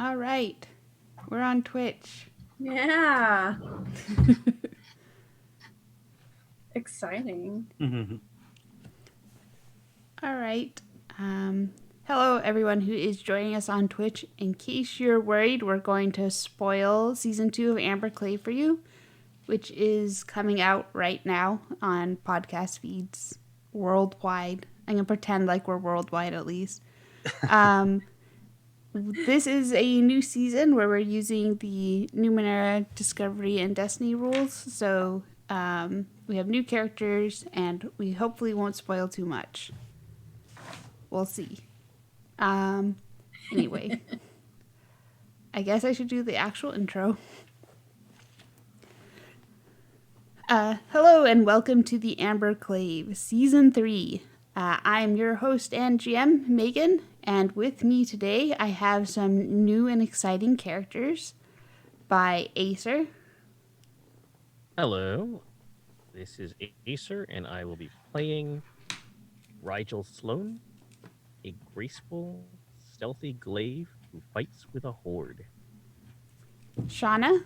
All right. We're on Twitch. Yeah. Exciting. Mm-hmm. All right. Hello, everyone who is joining us on Twitch. In case you're worried, we're going to spoil Season 2 of Amber Clave for you, which is coming out right now on podcast feeds worldwide. I'm going to pretend like we're worldwide at least. This is a new season where we're using the Numenera Discovery and Destiny rules. So we have new characters, and we hopefully won't spoil too much. We'll see. Anyway, I guess I should do the actual intro. Hello and welcome to the Amber Clave, Season 3. I'm your host and GM, Megan, and with me today I have some new and exciting characters by Acer. Hello, this is Acer, and I will be playing Rigel Sloan, a graceful, stealthy glaive who fights with a horde. Shauna.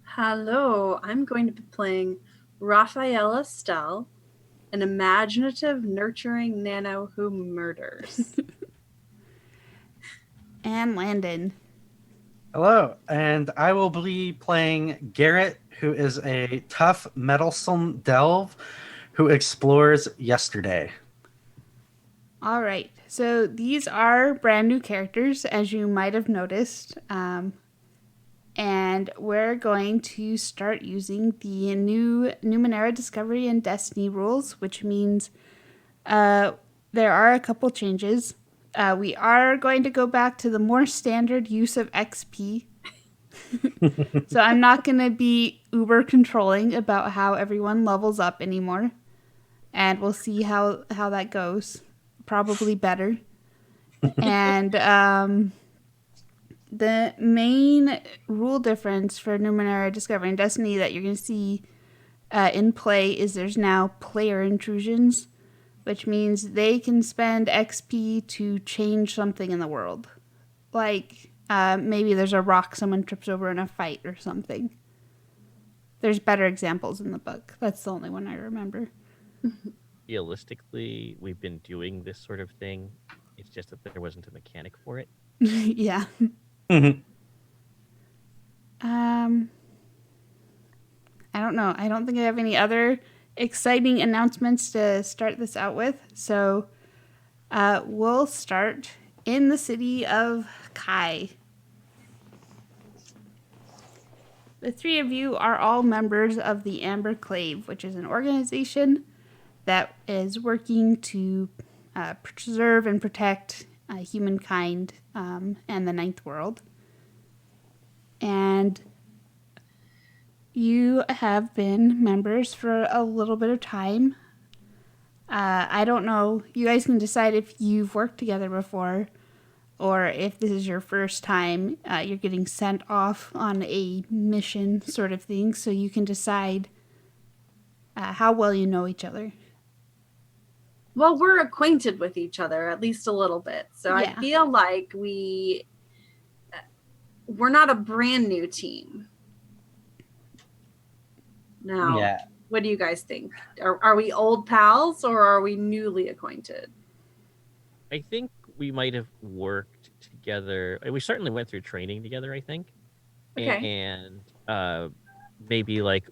Hello, I'm going to be playing Rafaella Stell, an imaginative, nurturing nano who murders. And Landon. Hello, and I will be playing Garrett, who is a tough, meddlesome delve who explores yesterday. All right, so these are brand new characters, as you might have noticed. And we're going to start using the new Numenera Discovery and Destiny rules, which means there are a couple changes. We are going to go back to the more standard use of XP. So I'm not going to be uber controlling about how everyone levels up anymore. And we'll see how that goes. Probably better. And the main rule difference for Numenera Discovery and Destiny that you're going to see in play is there's now player intrusions, which means they can spend XP to change something in the world. Like, maybe there's a rock someone trips over in a fight or something. There's better examples in the book. That's the only one I remember. Realistically, we've been doing this sort of thing. It's just that there wasn't a mechanic for it. Yeah. Mm-hmm. I don't know. I don't think I have any other exciting announcements to start this out with. So we'll start in the city of Kai. The three of you are all members of the Amber Clave, which is an organization that is working to preserve and protect humankind and the Ninth World. And you have been members for a little bit of time. I don't know. You guys can decide if you've worked together before or if this is your first time. You're getting sent off on a mission sort of thing, so you can decide how well you know each other. Well, we're acquainted with each other, at least a little bit. So Yeah. I feel like we're not a brand new team. Now, Yeah. what do you guys think? Are we old pals or are we newly acquainted? I think we might have worked together. We certainly went through training together, I think. Okay. And maybe like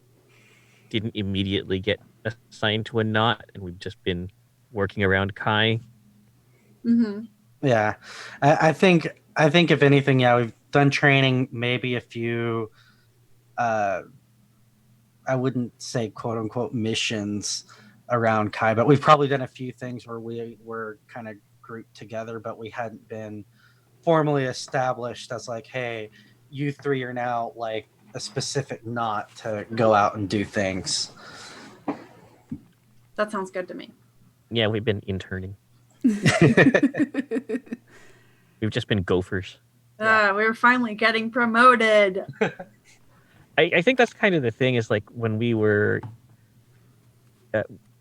didn't immediately get assigned to a knot, and we've just been working around Kai. Mm-hmm. Yeah. I think if anything, yeah, we've done training, maybe a few I wouldn't say quote unquote missions around Kai, but we've probably done a few things where we were kind of grouped together, but we hadn't been formally established as like, hey, you three are now like a specific knot to go out and do things. That sounds good to me. Yeah, we've been interning. We've just been gophers. We're finally getting promoted. I think that's kind of the thing is like when we were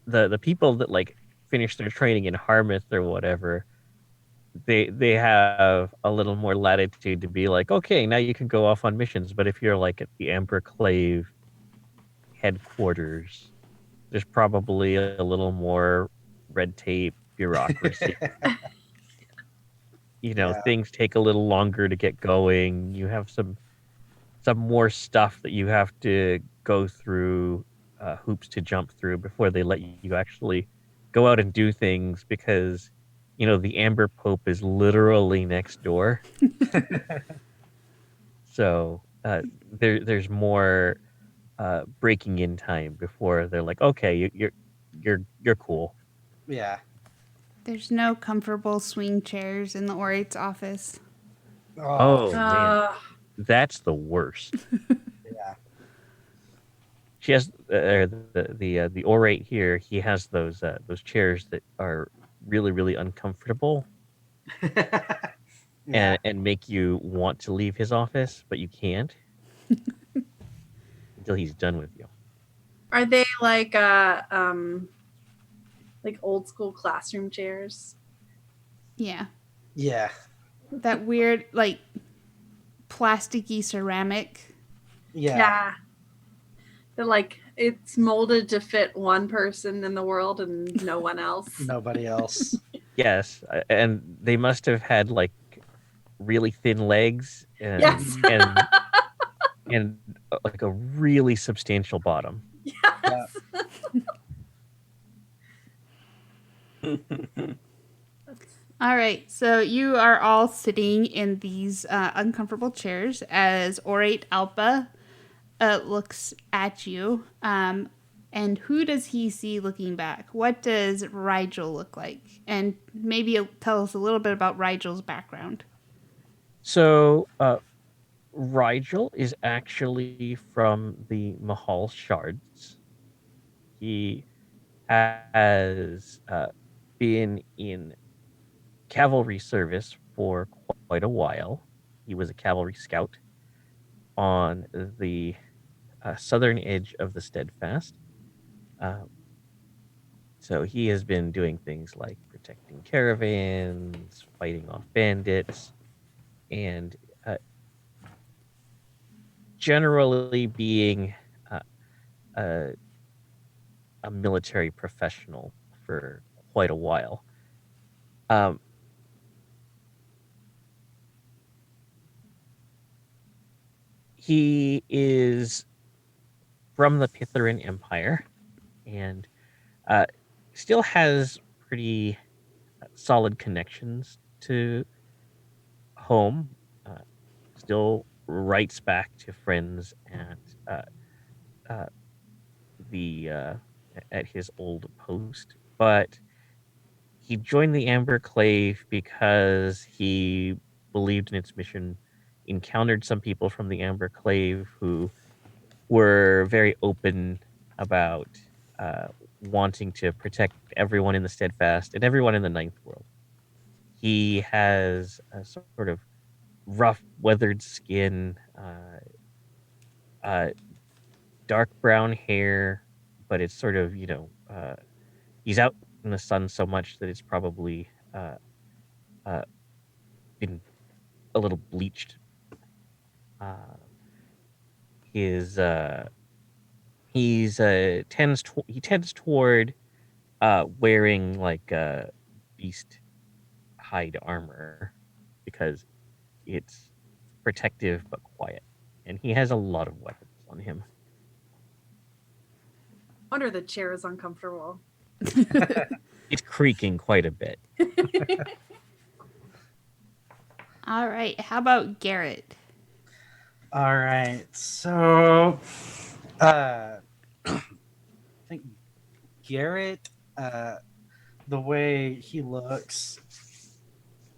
the people that like finished their training in Harmouth or whatever, they have a little more latitude to be like, okay, now you can go off on missions. But if you're like at the Amber Clave headquarters, there's probably a little more red tape, bureaucracy. Yeah. Things take a little longer to get going. You have some more stuff that you have to go through, hoops to jump through before they let you actually go out and do things because the Amber Pope is literally next door. So there's more breaking in time before they're like, okay, you're cool. Yeah. There's no comfortable swing chairs in the orate's office. Oh man, Uh, that's the worst. Yeah. She has the orate here. He has those chairs that are really really uncomfortable Yeah. and make you want to leave his office, but you can't until he's done with you. are they like old school classroom chairs? Yeah. Yeah. That weird, like, plasticky ceramic. Yeah. They're like it's molded to fit one person in the world and no one else. Nobody else. Yes, and they must have had like really thin legs and Yes. and like a really substantial bottom. Yes. All right, so you are all sitting in these uncomfortable chairs as Orate Alpa looks at you. And who does he see looking back? What does Rigel look like? And maybe tell us a little bit about Rigel's background. So Rigel is actually from the Mahal Shards. He has been in cavalry service for quite a while. He was a cavalry scout on the southern edge of the Steadfast. So he has been doing things like protecting caravans, fighting off bandits, and generally being uh, a, a military professional for quite a while. He is from the Pitheran Empire and still has pretty solid connections to home. Still writes back to friends uh, the at his old post, but he joined the Amber Clave because he believed in its mission. Encountered some people from the Amber Clave who were very open about wanting to protect everyone in the Steadfast and everyone in the Ninth World. He has a sort of rough, weathered skin, dark brown hair, but it's sort of, he's out in the sun so much that it's probably been a little bleached. His he tends toward wearing like beast hide armor because it's protective but quiet, and he has a lot of weapons on him. Wonder the chair is uncomfortable. It's creaking quite a bit. All right, how about Garrett? All right. So, I think Garrett, the way he looks,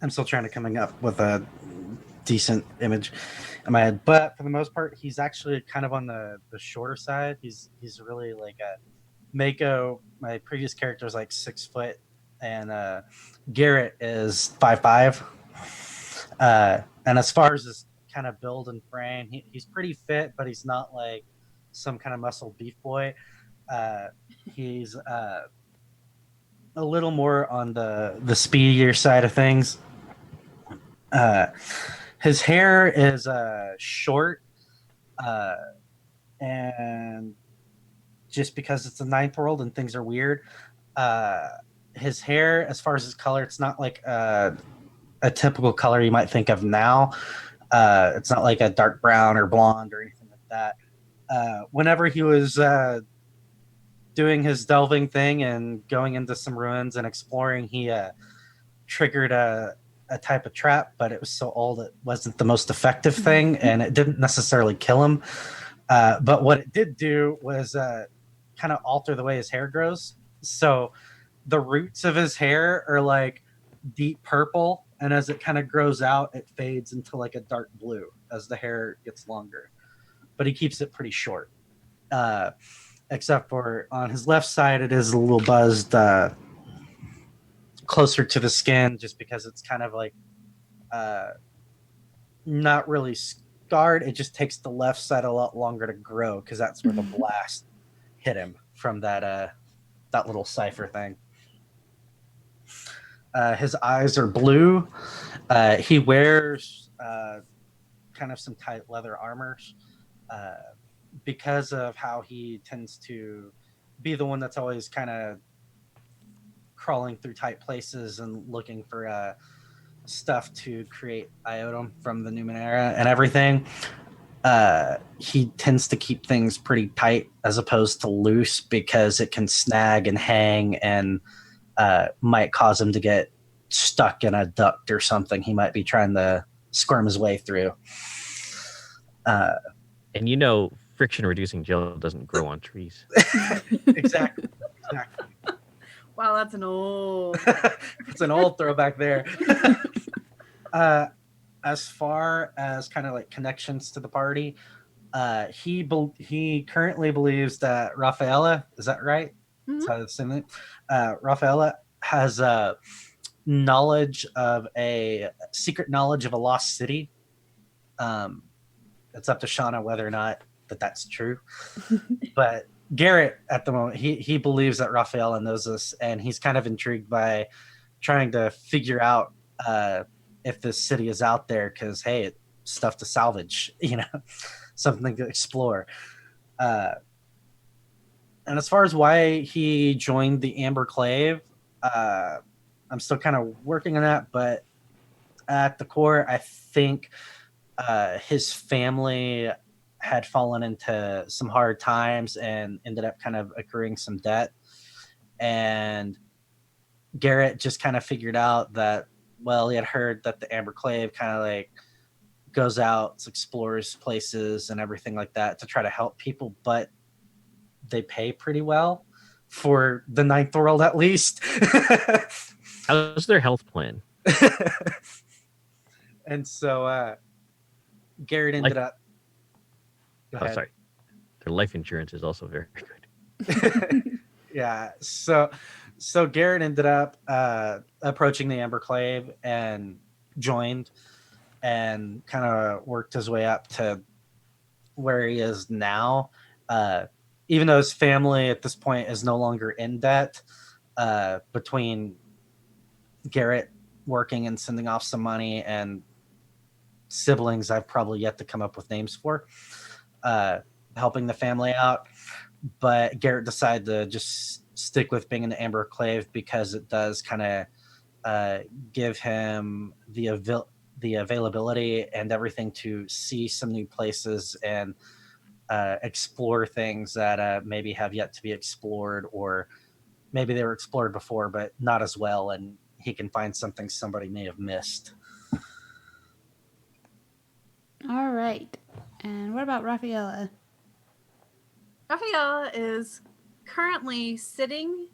I'm still trying to coming up with a decent image in my head, but for the most part, he's actually kind of on the shorter side. He's really like a Mako. My previous character is like 6 foot, and Garrett is 5'5". And as far as his kind of build and frame, he's pretty fit, but he's not like some kind of muscle beef boy. He's a little more on the speedier side of things. His hair is short, and just because it's the ninth world and things are weird, his hair, as far as his color, it's not like a typical color you might think of now. It's not like a dark brown or blonde or anything like that. Whenever he was doing his delving thing and going into some ruins and exploring, he triggered a type of trap, but it was so old it wasn't the most effective thing, and it didn't necessarily kill him. But what it did do was kind of alter the way his hair grows. So the roots of his hair are like deep purple, and as it kind of grows out, it fades into like a dark blue as the hair gets longer. But he keeps it pretty short. Except for on his left side, it is a little buzzed closer to the skin, just because it's kind of like not really scarred. It just takes the left side a lot longer to grow because that's where the blast hit him from that little cipher thing. His eyes are blue. He wears kind of some tight leather armors because of how he tends to be the one that's always kind of crawling through tight places and looking for stuff to create iotum from the Numenera and everything. He tends to keep things pretty tight as opposed to loose because it can snag and hang and might cause him to get stuck in a duct or something he might be trying to squirm his way through. And friction reducing gel doesn't grow on trees. Exactly. Wow, that's an old. It's an old throwback there. As far as kind of like connections to the party, he currently believes that Rafaella, is that right? Mm-hmm. That's how it's saying it. Rafaella has knowledge of a secret knowledge of a lost city. It's up to Shauna whether or not that's true. But Garrett, at the moment, he believes that Rafaella knows this, and he's kind of intrigued by trying to figure out if this city is out there because, hey, it's stuff to salvage, something to explore. And as far as why he joined the Amber Clave, I'm still kind of working on that, but at the core, I think his family had fallen into some hard times and ended up kind of accruing some debt. And Garrett just kind of figured out that, well, he had heard that the Amber Clave kind of like goes out, explores places and everything like that to try to help people, but they pay pretty well for the ninth world, at least. How's their health plan? And so Garrett ended up. Sorry. Their life insurance is also very good. Yeah. So Garrett ended up approaching the Amber Clave and joined and kind of worked his way up to where he is now. Even though his family at this point is no longer in debt, between Garrett working and sending off some money and siblings I've probably yet to come up with names for, helping the family out. But Garrett decided to just stick with being in the Amber Clave because it does kind of give him the availability and everything to see some new places and explore things that maybe have yet to be explored, or maybe they were explored before but not as well, and he can find something somebody may have missed. All right. And what about Rafaella? Rafaella is currently sitting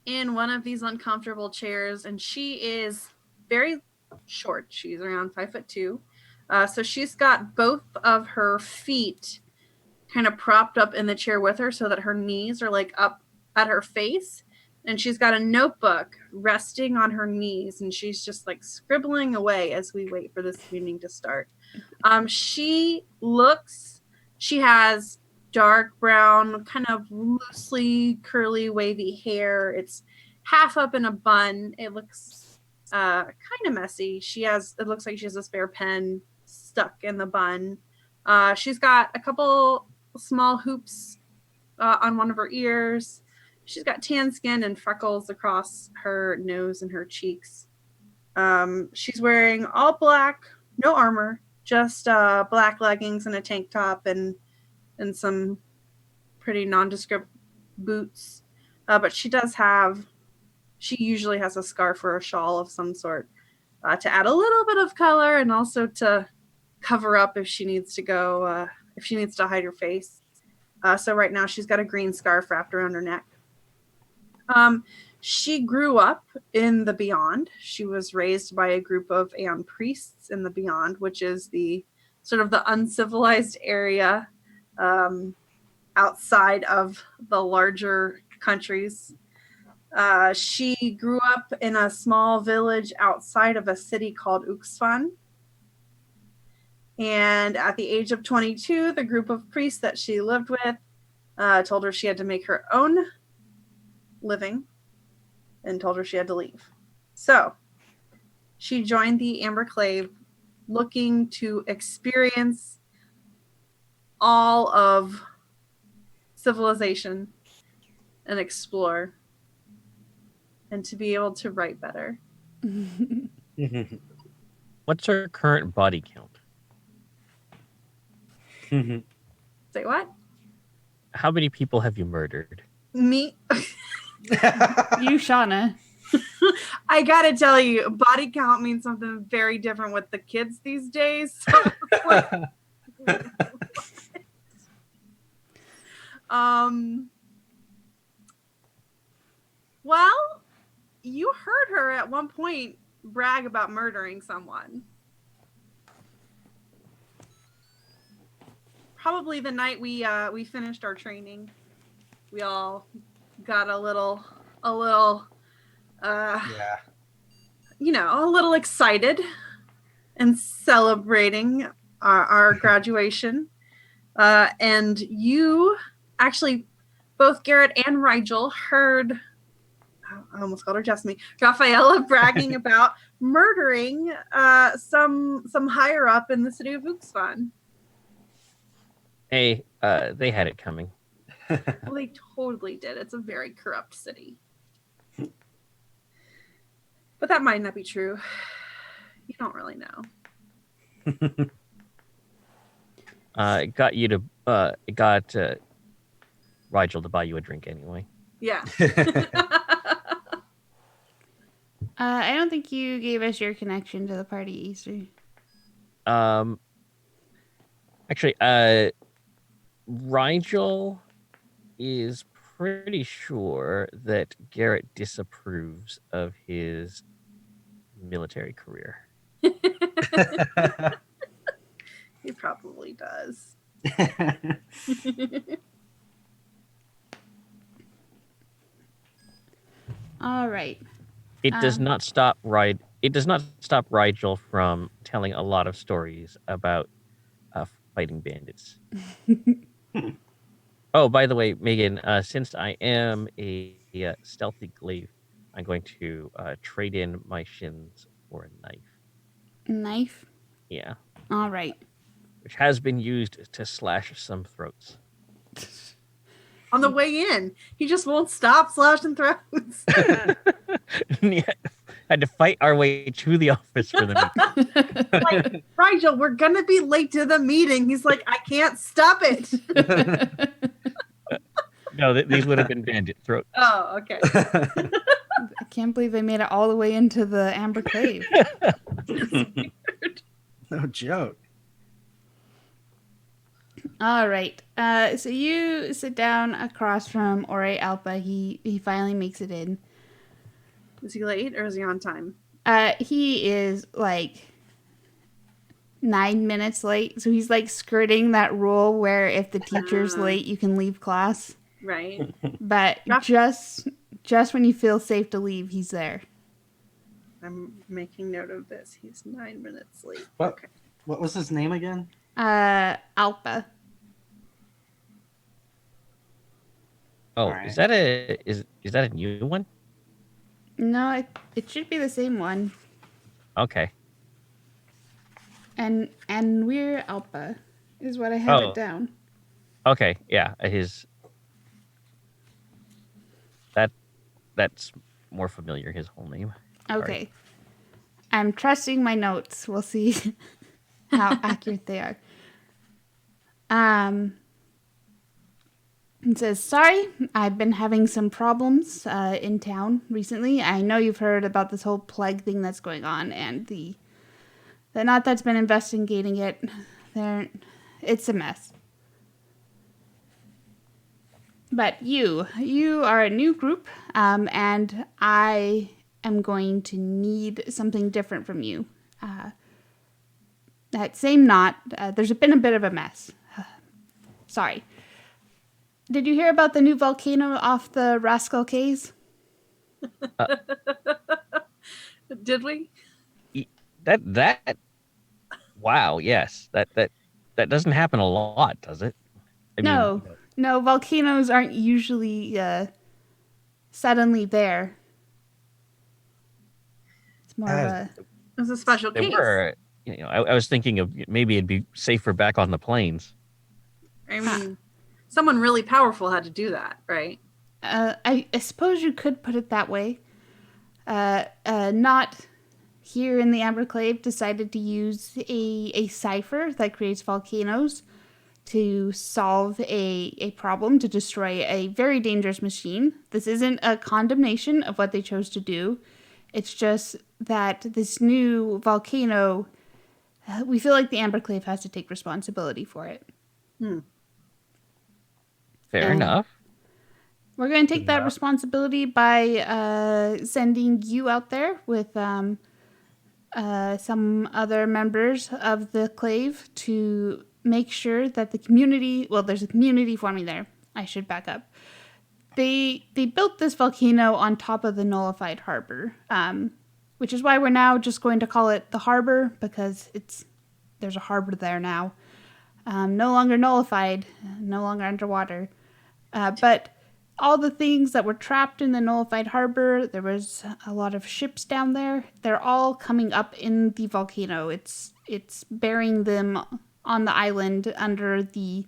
in one of these uncomfortable chairs, and she is very short. She's around 5'2". So she's got both of her feet kind of propped up in the chair with her so that her knees are like up at her face. And she's got a notebook resting on her knees, and she's just like scribbling away as we wait for this meeting to start. She has dark brown, kind of loosely curly, wavy hair. It's half up in a bun. It looks kind of messy. It looks like she has a spare pen stuck in the bun. She's got a couple small hoops on one of her ears. She's got tan skin and freckles across her nose and her cheeks. She's wearing all black, no armor, just black leggings and a tank top and some pretty nondescript boots. But she usually has a scarf or a shawl of some sort to add a little bit of color and also to cover up if she needs to hide her face. So right now she's got a green scarf wrapped around her neck. She grew up in the Beyond. She was raised by a group of Aeon priests in the Beyond, which is the sort of the uncivilized area outside of the larger countries. She grew up in a small village outside of a city called Uxfan. And at the age of 22, the group of priests that she lived with told her she had to make her own living and told her she had to leave. So she joined the Amber Clave looking to experience all of civilization and explore and to be able to write better. What's her current body count? Say what? How many people have you murdered? Me? You, Shauna. I gotta tell you, body count means something very different with the kids these days. So it's like, well, you heard her at one point brag about murdering someone. Probably the night we finished our training. We all got a little Yeah. a little excited and celebrating our graduation. And you actually, both Garrett and Rigel heard, I almost called her Jessamy, Rafaella bragging about murdering some higher up in the city of Uxfan. Hey, they had it coming. Well, they totally did. It's a very corrupt city. But that might not be true. You don't really know. It got Rigel to buy you a drink anyway. Yeah. I don't think you gave us your connection to the party, Easter. Actually, Rigel is pretty sure that Garrett disapproves of his military career. He probably does. All right. It does not stop Rigel from telling a lot of stories about fighting bandits. Oh, by the way, Megan, since I am a stealthy glaive, I'm going to trade in my shins for a knife. Knife? Yeah. All right. Which has been used to slash some throats. On the way in, he just won't stop slashing throats. Yeah. Had to fight our way to the office for the meeting. Like, Rigel, we're gonna be late to the meeting. He's like, I can't stop it. No, these would have been bandit throats. Oh, okay. I can't believe they made it all the way into the Amber Clave. No joke. All right. So you sit down across from Ore Alpa. He finally makes it in. Is he late or is he on time? He is like 9 minutes late. So he's like skirting that rule where if the teacher's late, you can leave class. Right. But just when you feel safe to leave, he's there. I'm making note of this. He's 9 minutes late. What? Okay. What was his name again? Alpa. Oh, Alright. is that a new one? No, it should be the same one. Okay. And we're Alpa is what I have it Oh, down. okay. Yeah. That's more familiar. His whole name. Sorry. Okay. I'm trusting my notes. We'll see how accurate they are. It says, sorry, I've been having some problems in town recently. I know you've heard about this whole plague thing that's going on, and the knot that's been investigating it. It's a mess. But you are a new group, and I am going to need something different from you. That same knot, there's been a bit of a mess. Sorry. Did you hear about the new volcano off the Rascal Caves? Did we? That. Wow. Yes. That doesn't happen a lot, does it? I mean, No, volcanoes aren't usually suddenly there. It's more of a... It was a special they case. were. I was thinking of maybe it'd be safer back on the plains. I mean, someone really powerful had to do that, right? I suppose you could put it that way. Not here in the Amber Clave decided to use a cipher that creates volcanoes to solve a problem, to destroy a very dangerous machine. This isn't a condemnation of what they chose to do. It's just that this new volcano, we feel like the Amber Clave has to take responsibility for it. Fair enough. We're going to take that responsibility by sending you out there with some other members of the Clave to make sure that the community... Well, there's a community forming there. I should back up. They built this volcano on top of the nullified harbor, which is why we're now just going to call it the harbor, because there's a harbor there now. No longer nullified, no longer underwater. But all the things that were trapped in the nullified harbor, there was a lot of ships down there. They're all coming up in the volcano. It's burying them on the island under the...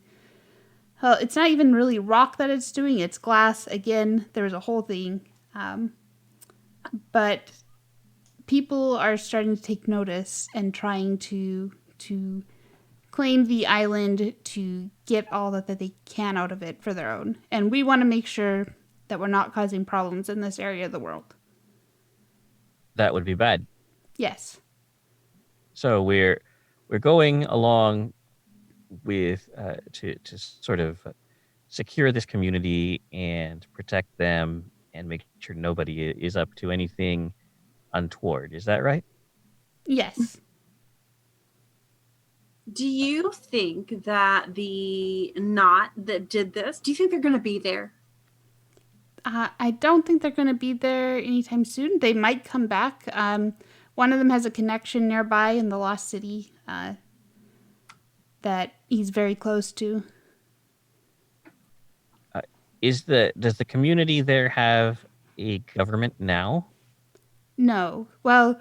Well, it's not even really rock that it's doing. It's glass. Again, there was a whole thing. But people are starting to take notice and trying to claim the island to get all that they can out of it for their own. And we want to make sure that we're not causing problems in this area of the world. That would be bad. Yes. So we're going along with to sort of secure this community and protect them and make sure nobody is up to anything untoward. Is that right? Yes. Do you think that the knot that did this, do you think they're going to be there? I don't think they're going to be there anytime soon. They might come back. One of them has a connection nearby in the Lost City that he's very close to. Does the community there have a government now? No. Well,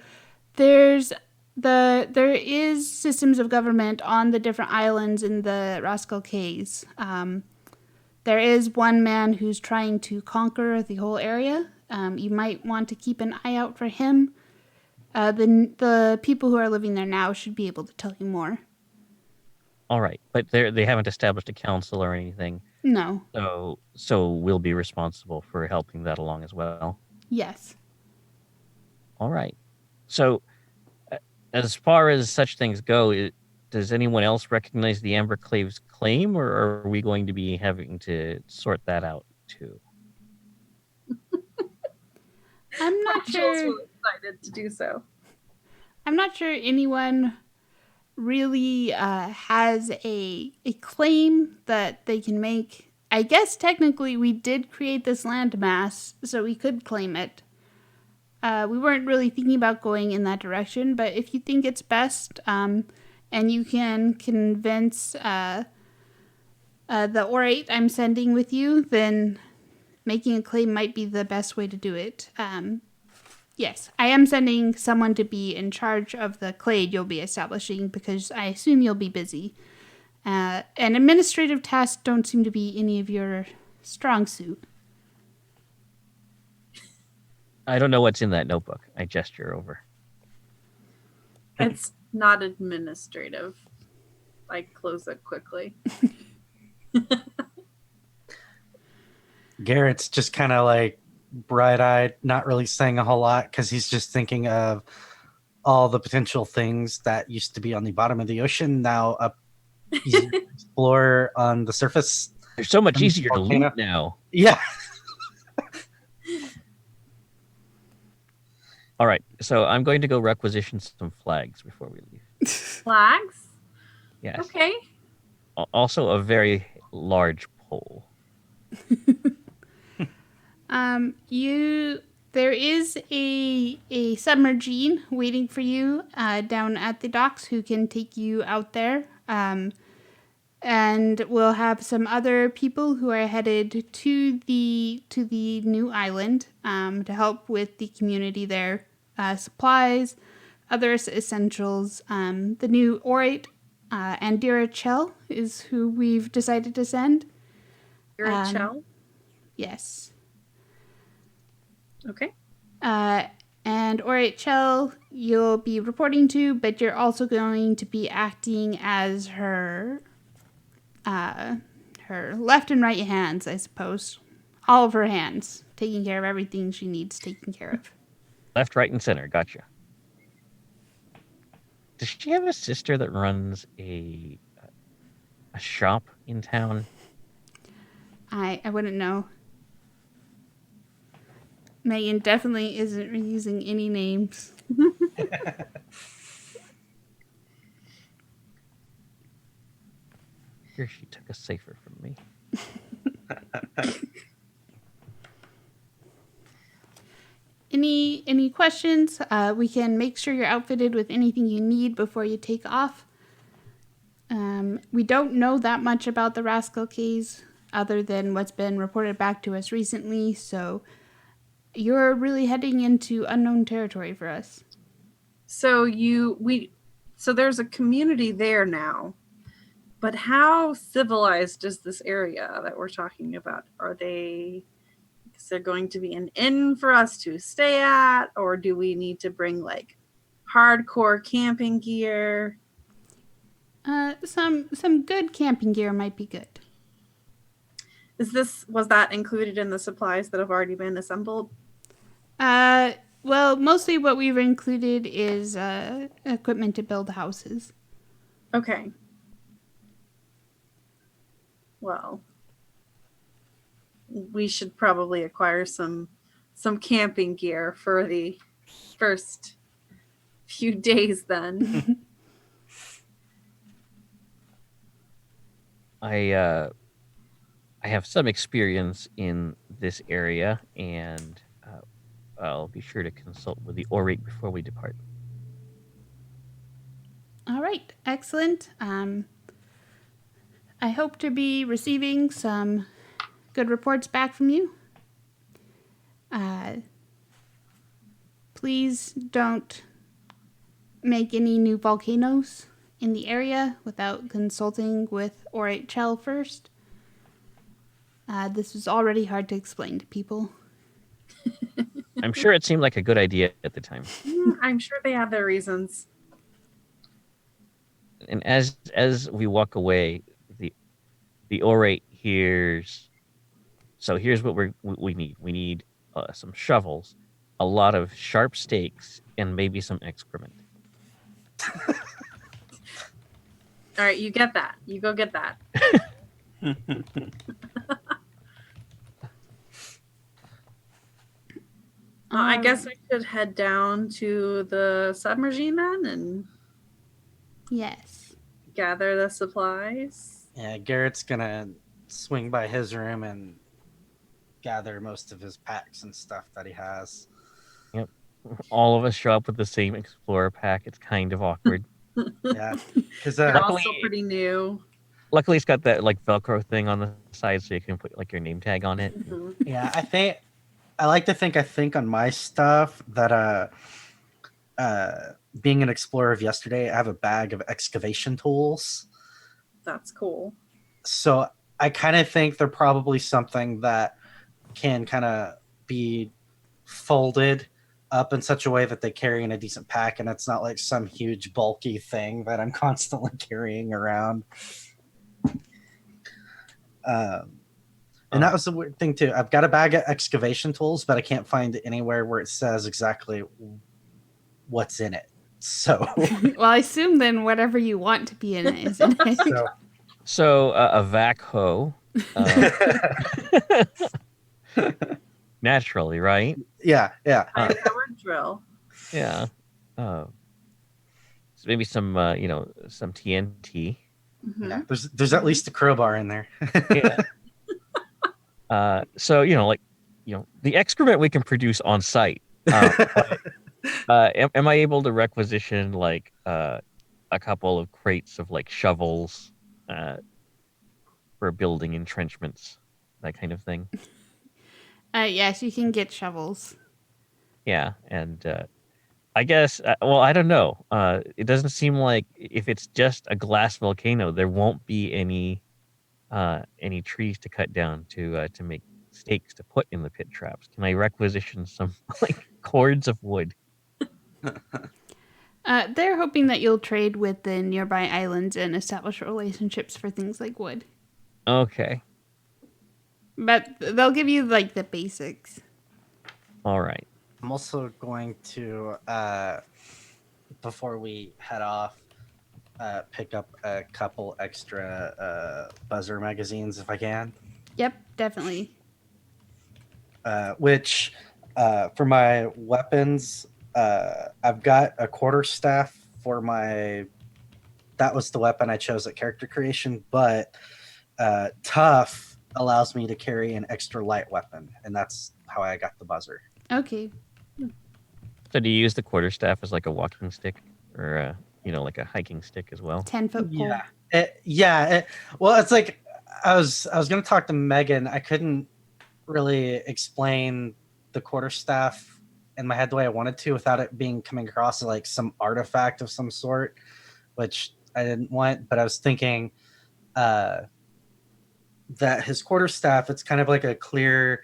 there is systems of government on the different islands in the Rascal Caves. There is one man who's trying to conquer the whole area. You might want to keep an eye out for him. The people who are living there now should be able to tell you more. All right, but they haven't established a council or anything. No. So we'll be responsible for helping that along as well. Yes. All right. So as far as such things go, does anyone else recognize the Amber Clave's claim, or are we going to be having to sort that out too? I'm not sure. Rigel's really excited to do so. I'm not sure anyone really has a claim that they can make. I guess technically we did create this landmass, so we could claim it. We weren't really thinking about going in that direction, but if you think it's best, and you can convince the orate I'm sending with you, then making a claim might be the best way to do it. Yes, I am sending someone to be in charge of the clade you'll be establishing because I assume you'll be busy. And administrative tasks don't seem to be any of your strong suit. I don't know what's in that notebook. I gesture over. It's not administrative. I close it quickly. Garrett's just kind of like bright-eyed, not really saying a whole lot because he's just thinking of all the potential things that used to be on the bottom of the ocean now up easy to explore on the surface. They're so much easier to volcano. loot now. Yeah. All right, so I'm going to go requisition some flags before we leave. Flags? Yes. Okay. Also, a very large pole. There is a submergene waiting for you down at the docks who can take you out there. And we'll have some other people who are headed to the new island to help with the community there. Supplies, other essentials. The new orate Andira Chell is who we've decided to send. You're a shell? Yes. Okay. And orate Chell you'll be reporting to, but you're also going to be acting as her left and right hands, I suppose. All of her hands, taking care of everything she needs taken care of. Left, right, and center. Gotcha. Does she have a sister that runs a shop in town? I wouldn't know. Megan definitely isn't using any names. Here, she took a safer from me. Any questions? We can make sure you're outfitted with anything you need before you take off. We don't know that much about the Rascal case other than what's been reported back to us recently, so you're really heading into unknown territory for us. So there's a community there now. But how civilized is this area that we're talking about? Is there going to be an inn for us to stay at? Or do we need to bring like hardcore camping gear? Some good camping gear might be good. Was that included in the supplies that have already been assembled? Well, mostly what we've included is equipment to build houses. Okay. Well, we should probably acquire some camping gear for the first few days then. I have some experience in this area, and I'll be sure to consult with the orate before we depart. All right, excellent. I hope to be receiving some good reports back from you. Please don't make any new volcanoes in the area without consulting with Orate Chell first. This was already hard to explain to people. I'm sure it seemed like a good idea at the time. I'm sure they have their reasons. And as we walk away, the orate hears. So here's what we need. We need some shovels, a lot of sharp stakes, and maybe some excrement. All right, you get that. You go get that. I guess we could head down to the submergene then and Yes. gather the supplies. Yeah, Garrett's gonna swing by his room and gather most of his packs and stuff that he has. Yep. All of us show up with the same explorer pack. It's kind of awkward. Yeah, because They're Luckily- also pretty new. Luckily, it's got that like Velcro thing on the side, so you can put like your name tag on it. Mhm. yeah, I like to think on my stuff that being an explorer of yesterday, I have a bag of excavation tools. That's cool. So I kind of think they're probably something that can kind of be folded up in such a way that they carry in a decent pack, and it's not like some huge bulky thing that I'm constantly carrying around. And that was the weird thing too. I've got a bag of excavation tools, but I can't find anywhere where it says exactly what's in it. So, Well, I assume then whatever you want to be in it is in it. So a vac hoe, naturally, right? yeah. High powered drill. Yeah. So maybe some, some TNT. Mhm. Yeah, there's at least a crowbar in there. Yeah. So the excrement we can produce on site. Am I able to requisition like a couple of crates of like shovels for building entrenchments, that kind of thing? Yes, you can get shovels. Yeah, and I guess I don't know. It doesn't seem like if it's just a glass volcano, there won't be any trees to cut down to make stakes to put in the pit traps. Can I requisition some like cords of wood? They're hoping that you'll trade with the nearby islands and establish relationships for things like wood. Okay. But they'll give you like the basics. All right. I'm also going to, before we head off, pick up a couple extra buzzer magazines if I can. Yep, definitely. Which, for my weapons, I've got a quarterstaff for my. That was the weapon I chose at character creation, but tough allows me to carry an extra light weapon, and that's how I got the buzzer. Okay. So do you use the quarterstaff as like a walking stick, or like a hiking stick as well? 10-foot pole. Well, it's like I was going to talk to Megan. I couldn't really explain the quarterstaff in my head the way I wanted to without it being coming across as like some artifact of some sort, which I didn't want. But I was thinking that his quarterstaff, it's kind of like a clear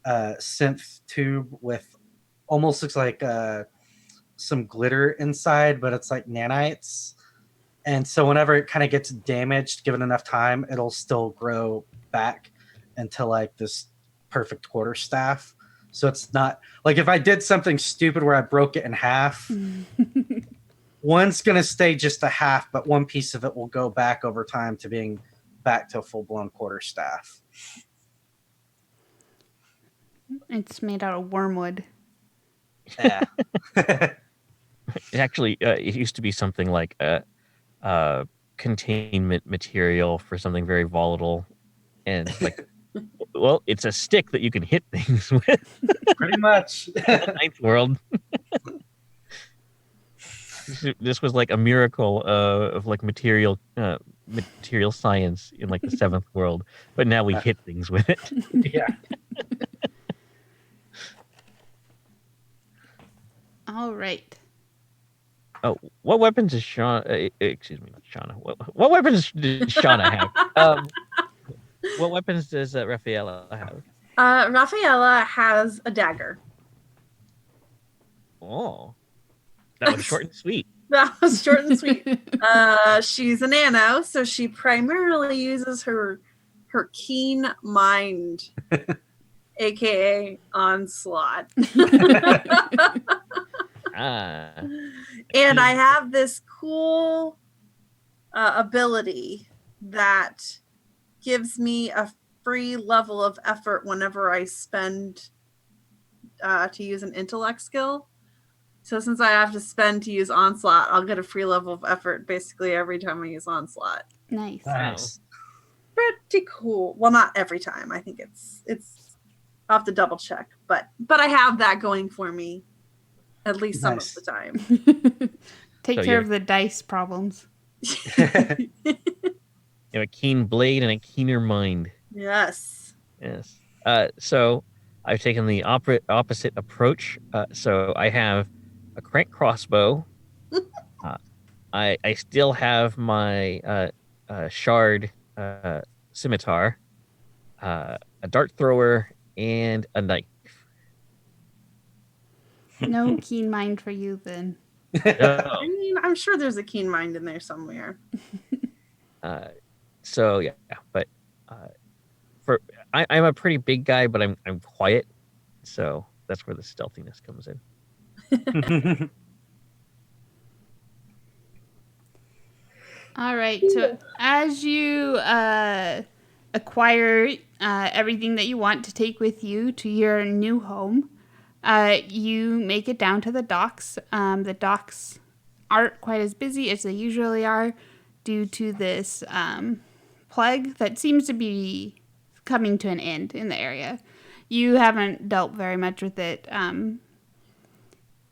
synth tube with almost looks like some glitter inside, but it's like nanites. And so whenever it kind of gets damaged, given enough time, it'll still grow back into like this perfect quarterstaff. So it's not like if I did something stupid where I broke it in half, one's going to stay just a half, but one piece of it will go back over time to being back to a full-blown quarterstaff. It's made out of wormwood. Yeah. Actually, it used to be something like a containment material for something very volatile, and like, well, it's a stick that you can hit things with. Pretty much. Ninth world. This was like a miracle of like material science in like the seventh world, but now we hit things with it. Yeah. All right. Oh, what weapons does Shauna? Excuse me, not Shauna. What weapons does Shauna have? What weapons does Rafaella have? Rafaella has a dagger. Oh, that was short and sweet. That was short and sweet. She's a nano, so she primarily uses her keen mind, aka onslaught. And I have this cool ability that gives me a free level of effort whenever I spend to use an intellect skill. So since I have to spend to use onslaught, I'll get a free level of effort basically every time I use onslaught. Nice. Nice. Pretty cool. Well, not every time. I think it's I'll have to double check, but I have that going for me at least some of the time. Take care of the dice problems. You have a keen blade and a keener mind. Yes. Yes. So I've taken the opposite approach. So I have a crank crossbow. I still have my shard scimitar, a dart thrower, and a knife. No keen mind for you then. I mean, I'm sure there's a keen mind in there somewhere. So yeah, but I'm a pretty big guy, but I'm quiet, so that's where the stealthiness comes in. All right. So as you acquire everything that you want to take with you to your new home, you make it down to the docks. The docks aren't quite as busy as they usually are due to this plague that seems to be coming to an end in the area. You haven't dealt very much with it,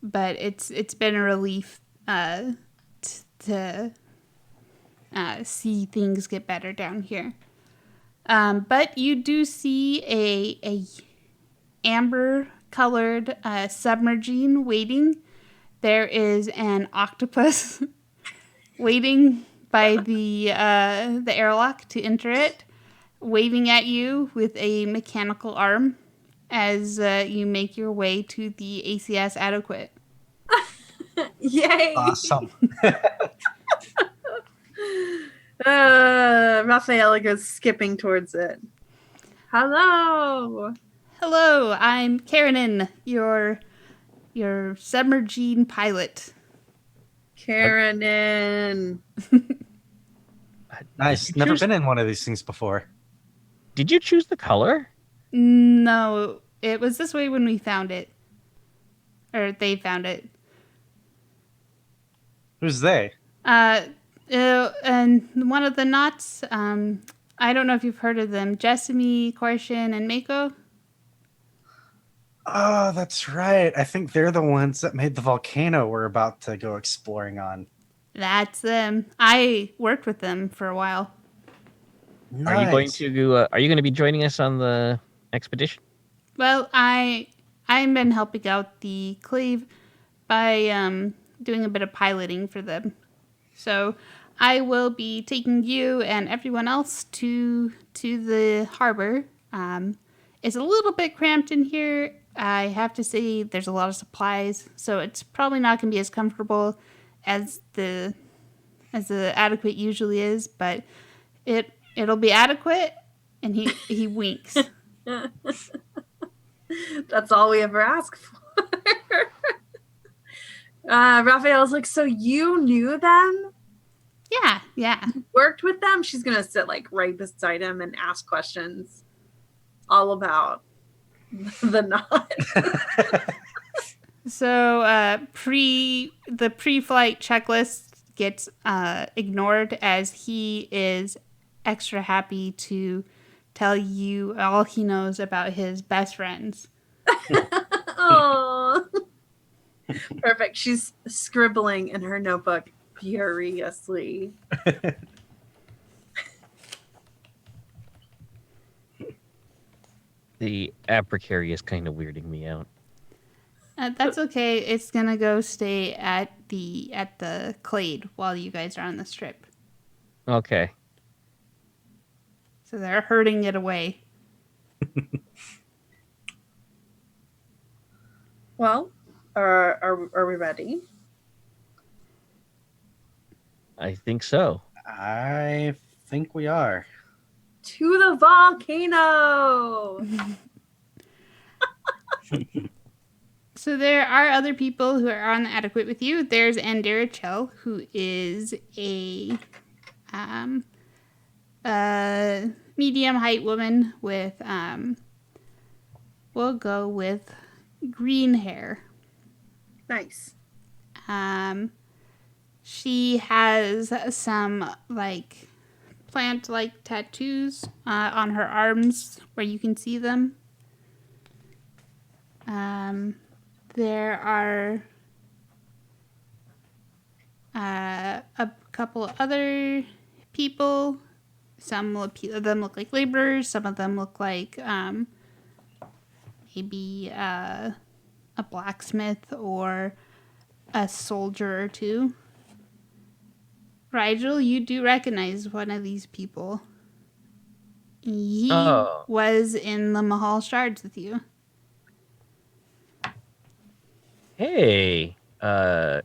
but it's been a relief to see things get better down here. But you do see a amber colored submergine waiting. There is an octopus waiting by the airlock to enter it, waving at you with a mechanical arm as you make your way to the ACS adequate. Yay! Awesome. Rafaella goes skipping towards it. Hello. Hello, I'm Karenin, your submergine pilot. Karenin. Nice. Never been in one of these things before. Did you choose the color? No, it was this way when we found it. Or they found it. Who's they? And one of the knots, I don't know if you've heard of them, Jessamy, Korshin, and Mako. Oh, that's right. I think they're the ones that made the volcano we're about to go exploring on. That's them. I worked with them for a while. Nice. Are you going to be joining us on the expedition? Well, I've been helping out the Clave by doing a bit of piloting for them. So I will be taking you and everyone else to the harbor. It's a little bit cramped in here. I have to say there's a lot of supplies, so it's probably not going to be as comfortable as the adequate usually is, but it'll be adequate. And he winks. That's all we ever ask for. Rafael's like, so you knew them? Yeah. Worked with them? She's gonna sit like right beside him and ask questions all about the knot. So the pre-flight checklist gets ignored as he is extra happy to tell you all he knows about his best friends. Oh, perfect. She's scribbling in her notebook furiously. The apothecary is kind of weirding me out. That's okay. It's gonna go stay at the Clade while you guys are on the strip. Okay. So they're herding it away. Well, are we ready? I think so. I think we are. To the volcano! So there are other people who are on the adequate with you. There's Andera Chell, who is a medium height woman with we'll go with green hair. Nice. She has some like plant-like tattoos on her arms where you can see them. There are a couple other people. Some of them look like laborers. Some of them look like a maybe a blacksmith or a soldier or two. Rigel, you do recognize one of these people. He was in the Mahal Shards with you. Hey, Crix,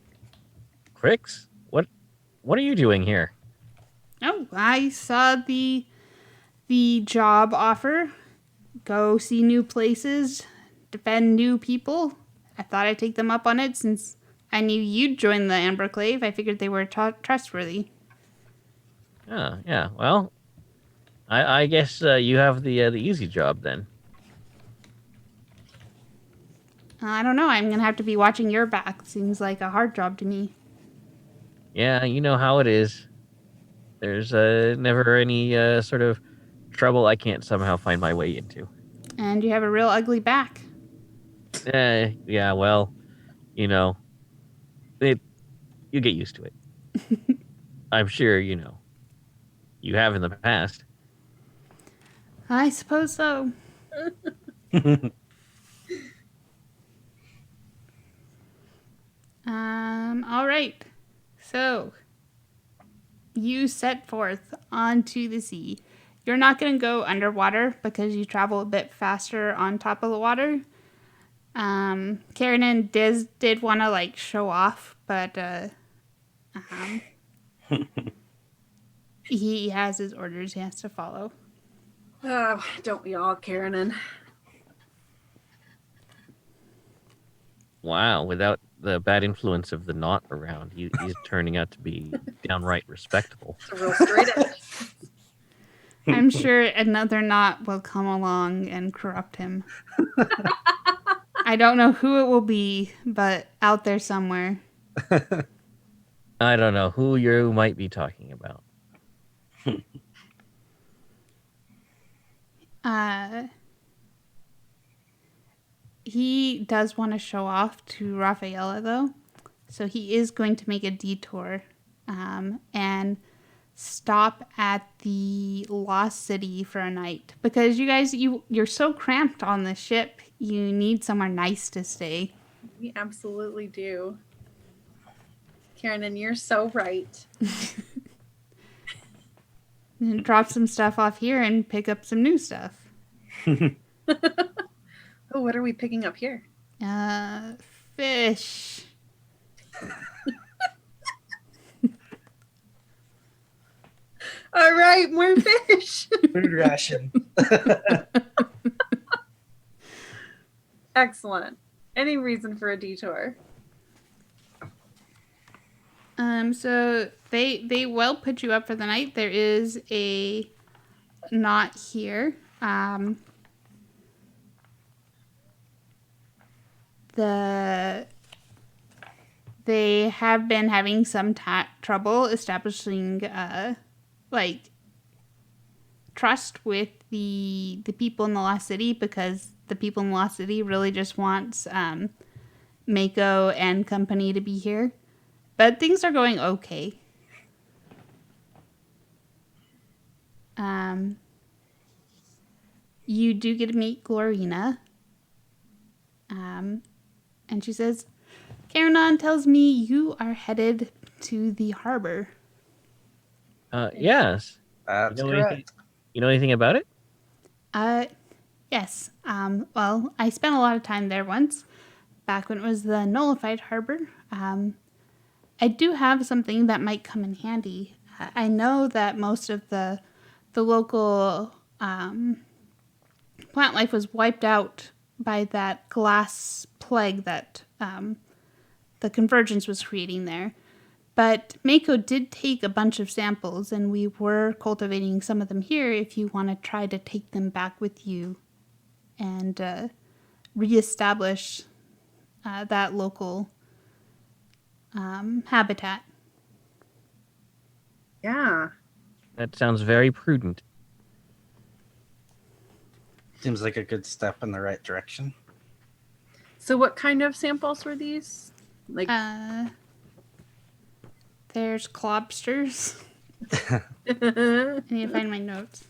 what are you doing here? Oh, I saw the job offer. Go see new places, defend new people. I thought I'd take them up on it since I knew you'd join the Amber Clave. I figured they were trustworthy. Oh, yeah. Well, I guess you have the easy job then. I don't know. I'm going to have to be watching your back. Seems like a hard job to me. Yeah, you know how it is. There's never any sort of trouble I can't somehow find my way into. And you have a real ugly back. Yeah, well, you know, you get used to it. I'm sure, you have in the past. I suppose so. All right. So, you set forth onto the sea. You're not going to go underwater because you travel a bit faster on top of the water. Karen did want to show off, but he has his orders he has to follow. Don't we all, Karen? Wow, without the bad influence of the knot around, he's turning out to be downright respectable. It's a real straight edge. I'm sure another knot will come along and corrupt him. I don't know who it will be, but out there somewhere. I don't know who you might be talking about. He does want to show off to Rafaella, though. So he is going to make a detour and stop at the Lost City for a night. Because you guys, you're so cramped on the ship, you need somewhere nice to stay. We absolutely do. Karen, you're so right. And drop some stuff off here and pick up some new stuff. Oh, what are we picking up here? Fish. All right, more fish. Food ration. Excellent. Any reason for a detour? So they will put you up for the night. There is a knot here. They have been having some trouble establishing trust with the people in the Lost City, because the people in the Lost City really just wants Mako and company to be here. But things are going okay. You do get to meet Glorina. And she says, Karanon tells me you are headed to the harbor. Yes. That's correct. You know anything about it? Yes. Well, I spent a lot of time there once, back when it was the Nullified Harbor. I do have something that might come in handy. I know that most of the local plant life was wiped out by that glass plague that the Convergence was creating there. But Mako did take a bunch of samples, and we were cultivating some of them here if you want to try to take them back with you and reestablish that local habitat. Yeah. That sounds very prudent. Seems like a good step in the right direction. So what kind of samples were these? There's clobsters. I need to find my notes.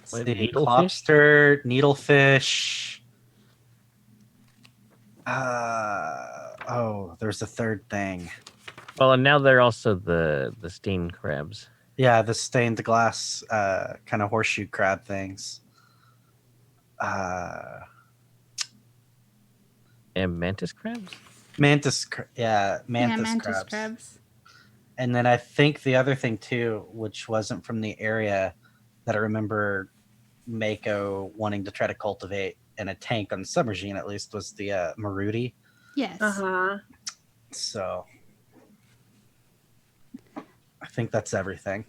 See, Needlefish? lobster, needlefish. There's a third thing. Well, and now they're also the stained crabs. Yeah, the stained glass kind of horseshoe crab things. And mantis crabs? Mantis Yeah, mantis mantis crabs. crabs. And then I think the other thing too, which wasn't from the area that I remember Mako wanting to try to cultivate in a tank on the submarine at least, was the Maruti. Yes. Uh-huh. So I think that's everything.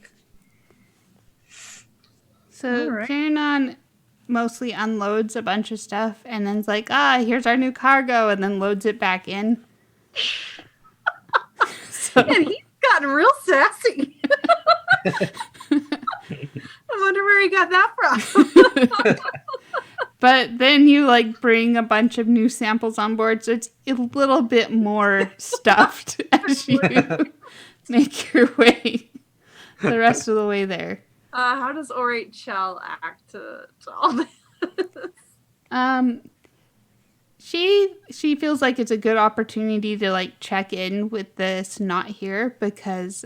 So All right. Kiernan mostly unloads a bunch of stuff and then's like, here's our new cargo, and then loads it back in. So, And he's gotten real sassy. I wonder where he got that from. but then you like bring a bunch of new samples on board, so it's a little bit more stuffed as you make your way the rest of the way there. How does Orate Shell act to all this? She feels like it's a good opportunity to like check in with this not here, because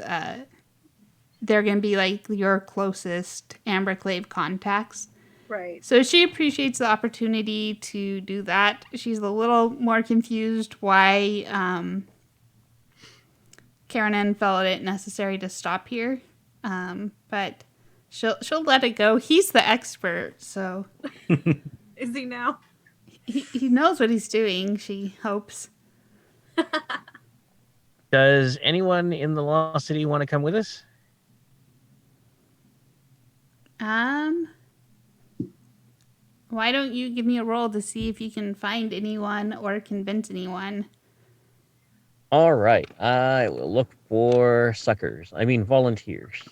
they're gonna be like your closest Amber Clave contacts. Right. So she appreciates the opportunity to do that. She's a little more confused why Kiernan felt it necessary to stop here, but she'll let it go. He's the expert, so Is he now? he knows what he's doing. She hopes. Does anyone in the Lost City want to come with us? Why don't you give me a roll to see if you can find anyone or convince anyone? All right. I will look for suckers. I mean, volunteers.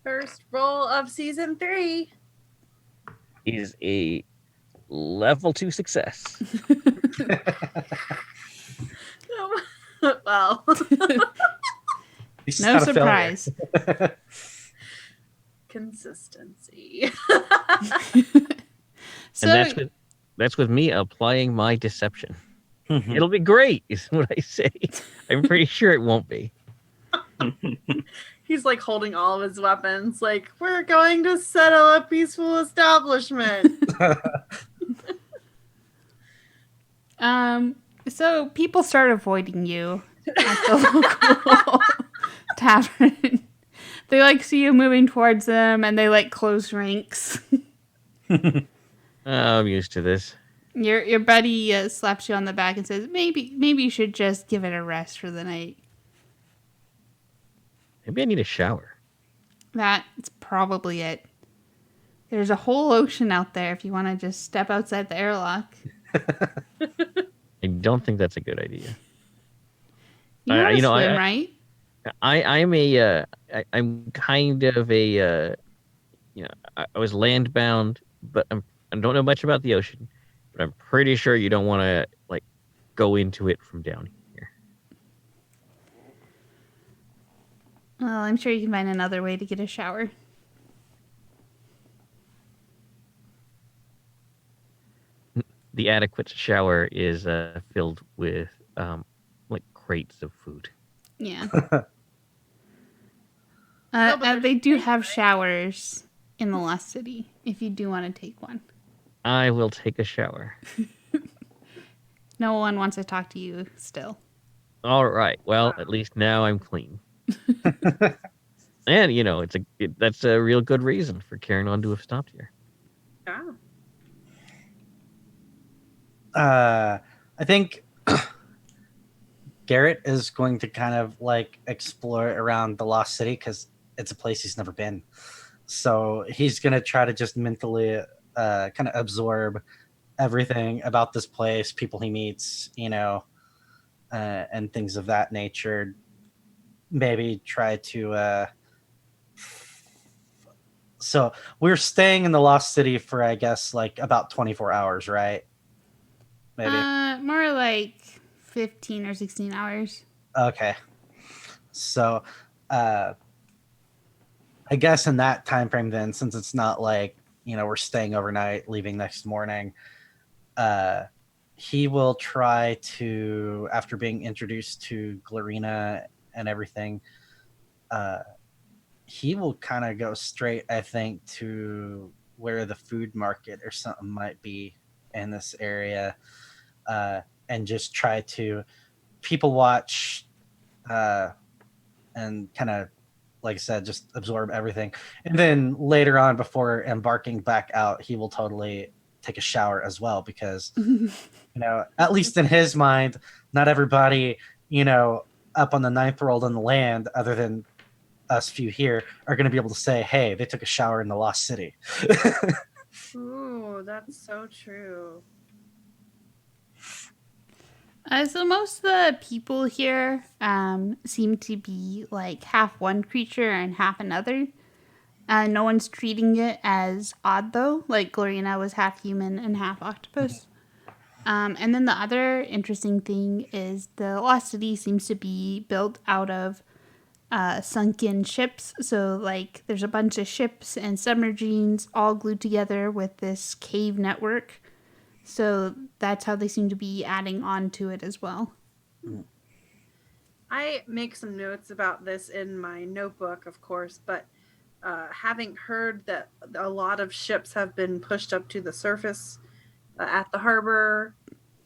First roll of season 3. Is a level 2 success. Well, He's No not a failure. surprise. consistency. So And that's with me applying my deception. Mhm. It'll be great, is what I say. I'm pretty sure it won't be. He's like holding all of his weapons, like, we're going to settle a peaceful establishment. so people start avoiding you at the local tavern. They like see you moving towards them, and they like close ranks. I'm used to this. Your buddy slaps you on the back and says, maybe you should just give it a rest for the night. Maybe I need a shower. That's probably it. There's a whole ocean out there if you want to just step outside the airlock. I don't think that's a good idea. You know how to you know, swim, I- right? I'm kind of a I was land bound, but I don't know much about the ocean. But I'm pretty sure you don't want to like go into it from down here. Well, I'm sure you can find another way to get a shower. The adequate shower is filled with like crates of food. Yeah. No, but They there's do space, have right? showers in the Lost City if you do want to take one. I will take a shower. No one wants to talk to you still. All right. Well, at least now I'm clean. And that's a real good reason for carrying on to have stopped here. Yeah. I think Garrett is going to kind of like explore around the Lost City because it's a place he's never been. So he's going to try to just mentally kind of absorb everything about this place, people he meets, and things of that nature. Maybe try to. So we're staying in the Lost City for, I guess, like about 24 hours, right? Maybe. More like 15 or 16 hours. Okay. So I guess in that time frame, then, since it's not like, we're staying overnight, leaving next morning, he will try to, after being introduced to Glorina and everything, he will kind of go straight, I think, to where the food market or something might be in this area, and just try to people watch, and kind of, like I said, just absorb everything. And then later on, before embarking back out, he will totally take a shower as well, because, at least in his mind, not everybody, up on the ninth world in the land, other than us few here, are going to be able to say, hey, they took a shower in the Lost City. Ooh, that's so true. So most of the people here seem to be like half one creature and half another. No one's treating it as odd, though. Like, Glorina was half human and half octopus. And then the other interesting thing is the Lost City seems to be built out of sunken ships. So, like, there's a bunch of ships and submarines all glued together with this cave network. So that's how they seem to be adding on to it as well. I make some notes about this in my notebook, of course, but having heard that a lot of ships have been pushed up to the surface at the harbor,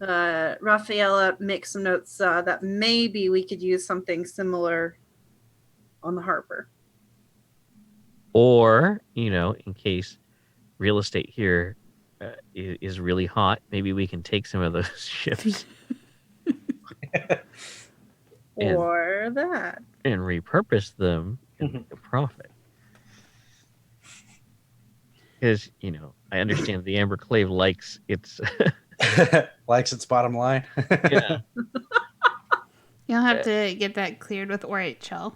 Rafaella makes some notes that maybe we could use something similar on the harbor. Or, in case real estate here is really hot, maybe we can take some of those ships Or that. and repurpose them and make a profit. Because, I understand the Amber Clave likes its likes its bottom line. yeah. You'll have to get that cleared with ORHL.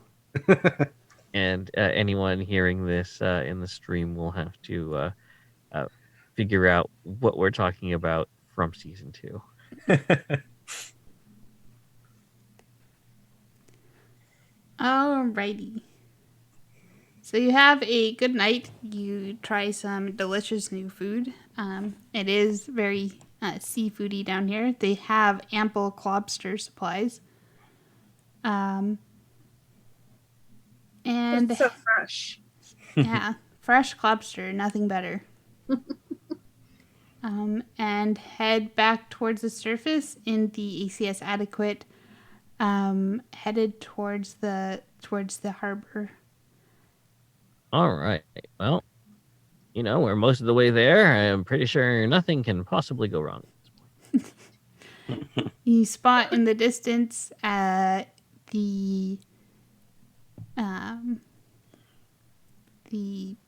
And anyone hearing this in the stream will have to figure out what we're talking about from season 2. Alrighty. So you have a good night. You try some delicious new food. It is very seafoody down here. They have ample lobster supplies. And It's so fresh. yeah, fresh lobster, nothing better. And head back towards the surface in the ACS Adequate, headed towards the harbor. All right. Well, we're most of the way there. I'm pretty sure nothing can possibly go wrong. You spot in the distance the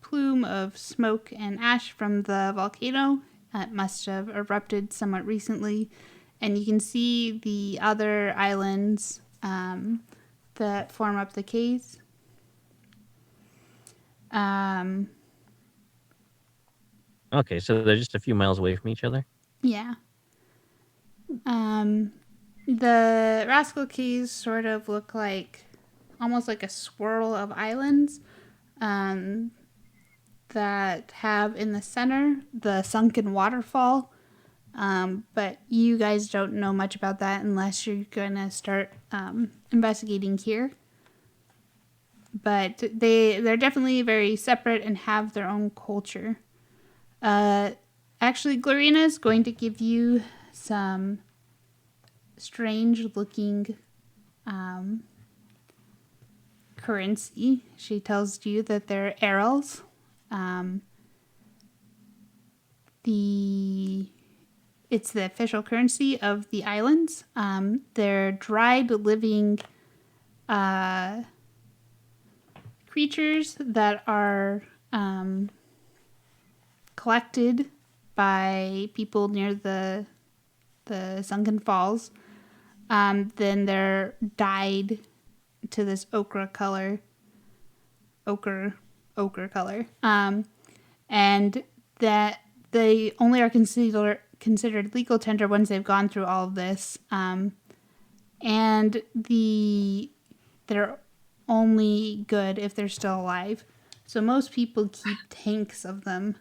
plume of smoke and ash from the volcano. It must have erupted somewhat recently, and you can see the other islands that form up the caves. Okay, so they're just a few miles away from each other? Yeah. The Rascal Keys sort of look like almost like a swirl of islands that have in the center the sunken waterfall. But you guys don't know much about that unless you're going to start investigating here. But they're definitely very separate and have their own culture. Actually, Glorina is going to give you some strange-looking currency. She tells you that they're arrows. It's the official currency of the islands. They're dried living creatures that are collected by people near the sunken falls. Then they're dyed to this ochre color. And that they only are considered legal tender once they've gone through all of this. And they're only good if they're still alive. So most people keep tanks of them.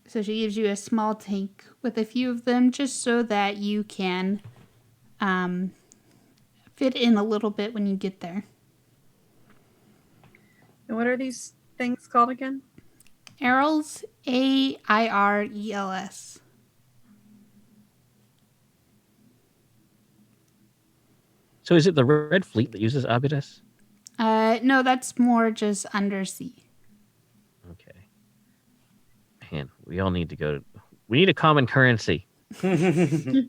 So she gives you a small tank with a few of them just so that you can fit in a little bit when you get there. And what are these things called again? Airels, Airels. So is it the Red Fleet that uses Abidas? No, that's more just undersea. Okay. Man, we all need to go to... We need a common currency. You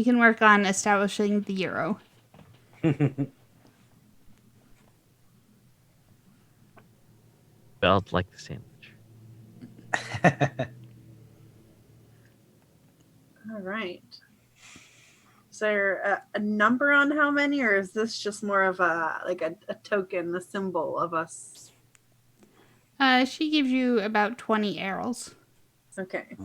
can work on establishing the euro. Felt like the sandwich. All right. Is there a number on how many, or is this just more of a token, a symbol of us? She gives you about 20 Airels. Okay.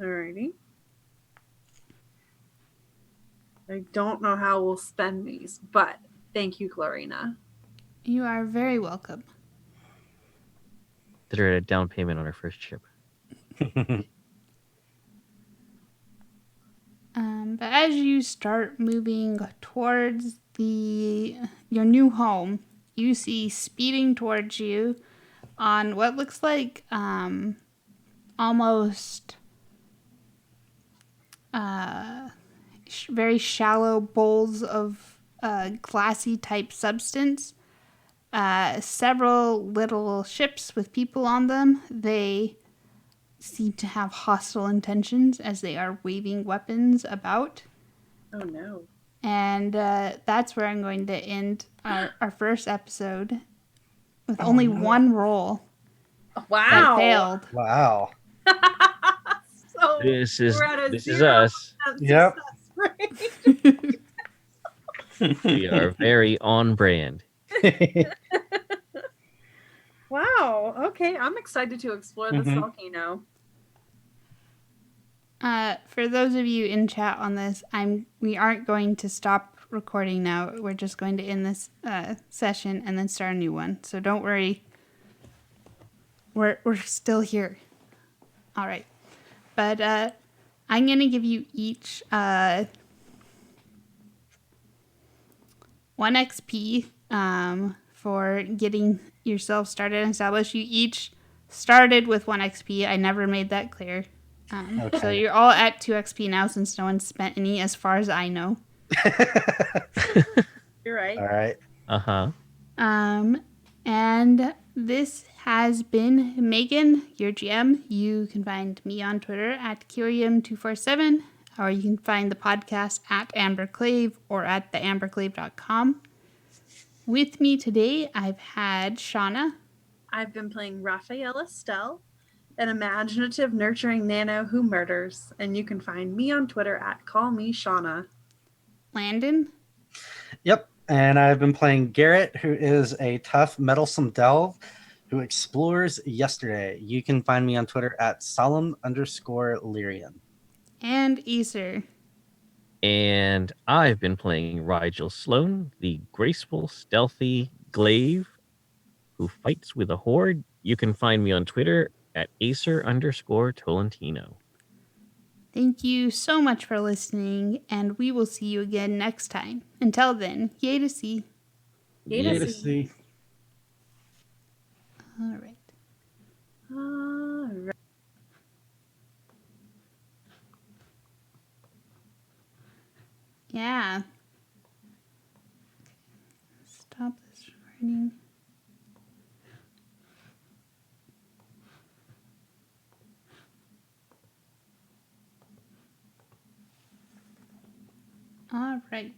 Alrighty. I don't know how we'll spend these, but thank you, Glorina. You are very welcome. Consider it a down payment on our first ship. But as you start moving towards your new home, you see speeding towards you on what looks like almost very shallow bowls of glassy type substance. Several little ships with people on them. They seem to have hostile intentions as they are waving weapons about. Oh no. And that's where I'm going to end our first episode with only one roll that Wow. failed. Wow. So This is we're at a this is 0% us. Yep. success rate. We are very on brand. Wow. Okay, I'm excited to explore this Mhm. volcano. For those of you in chat on this, we aren't going to stop recording now. We're just going to end this session and then start a new one. So don't worry. We're still here. All right. But I'm going to give you each 1 XP for getting yourself started and established. You each started with 1 XP. I never made that clear. Okay. So you're all at 2 XP now since no one spent any as far as I know. You're right. All right. Uh-huh. And this has been Megan, your GM. You can find me on Twitter at Curium247, or you can find the podcast at Amber Clave or at theamberclave.com. With me today, I've had Shauna, I've been playing Rafaella Stell, an imaginative, nurturing nano who murders, and you can find me on Twitter at CallMeShauna. Landon, Yep. And I've been playing Garrett, who is a tough, meddlesome delve who explores yesterday. You can find me on Twitter at solemn_Lyrian. and Easer. And I've been playing Rigel Sloan, the graceful, stealthy glaive who fights with a horde. You can find me on Twitter at Acer_Tolentino. Thank you so much for listening, and we will see you again next time. Until then, yay to see. Yay to see. All right. All right. Yeah. Stop this recording. All right.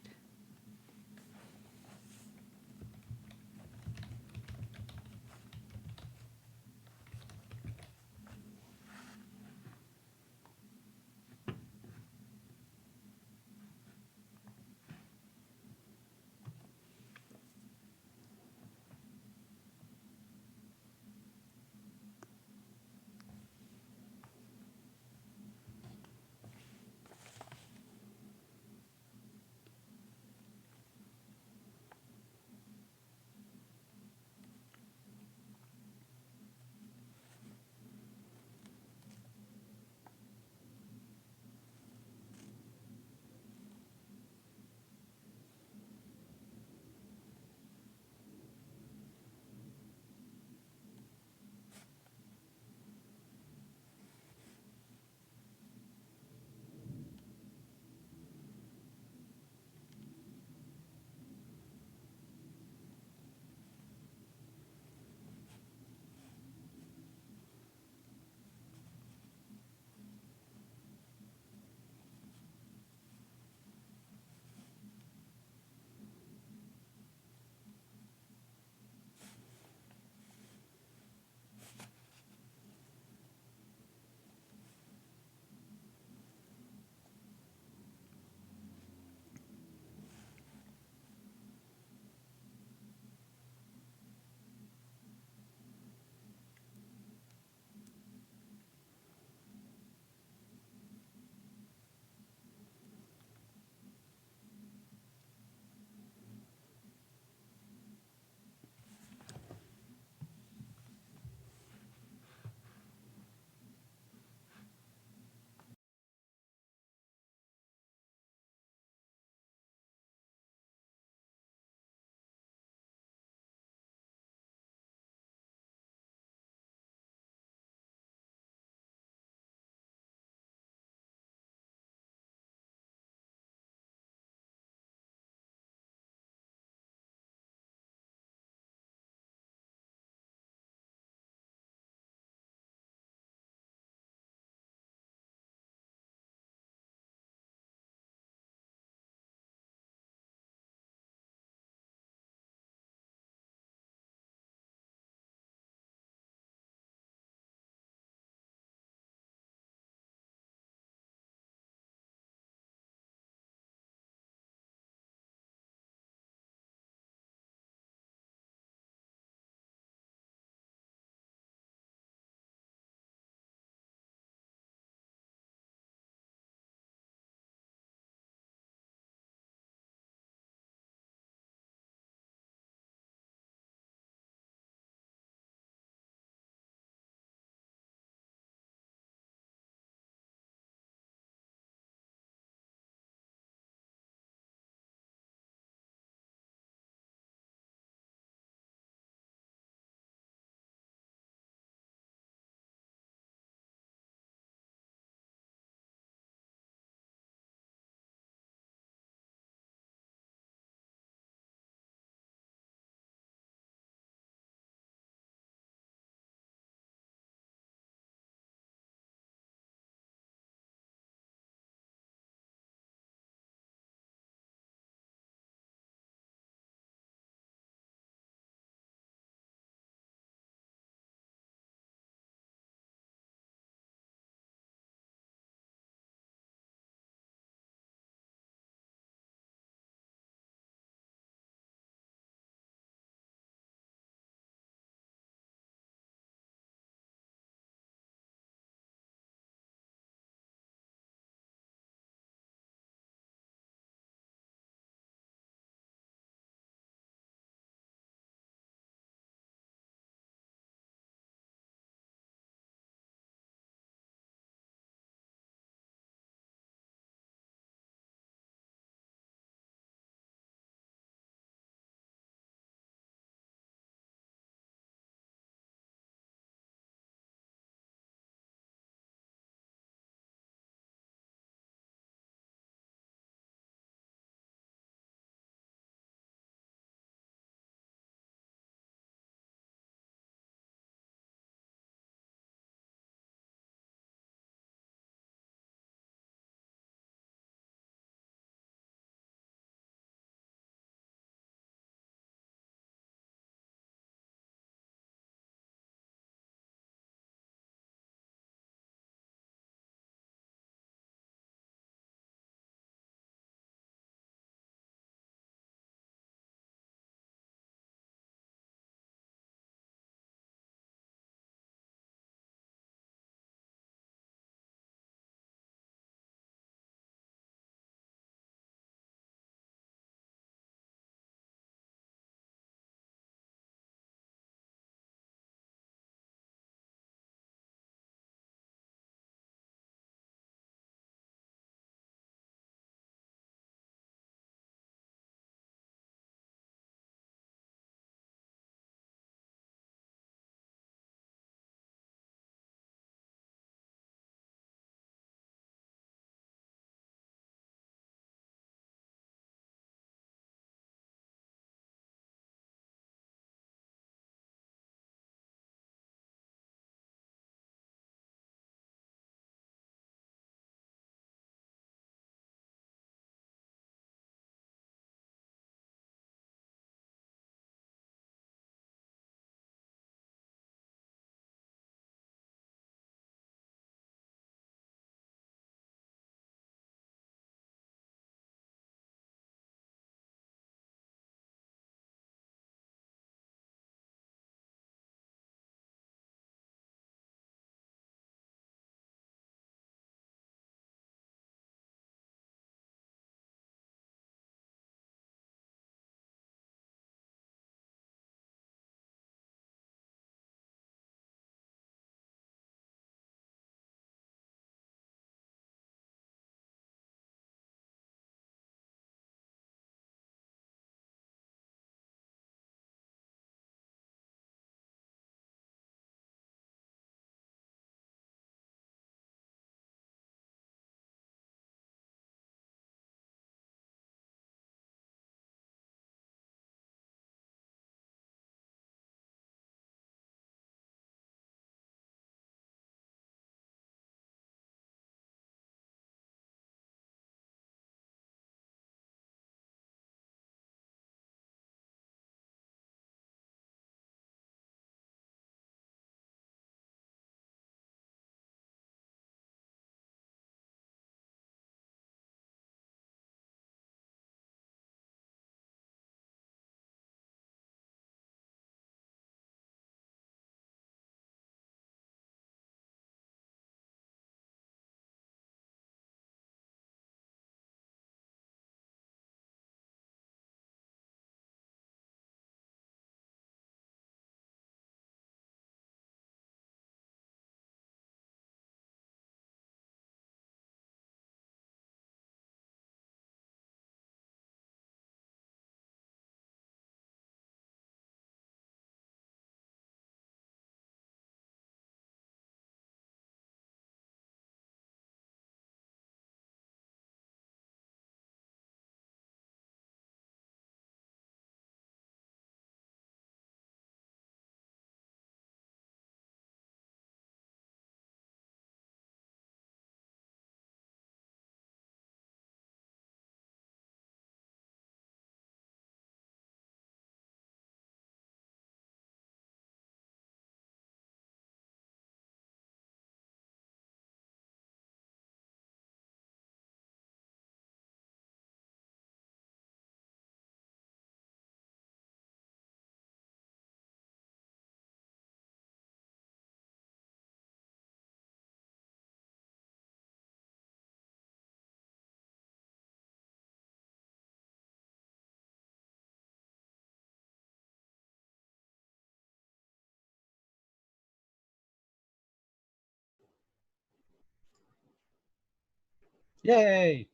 Yay!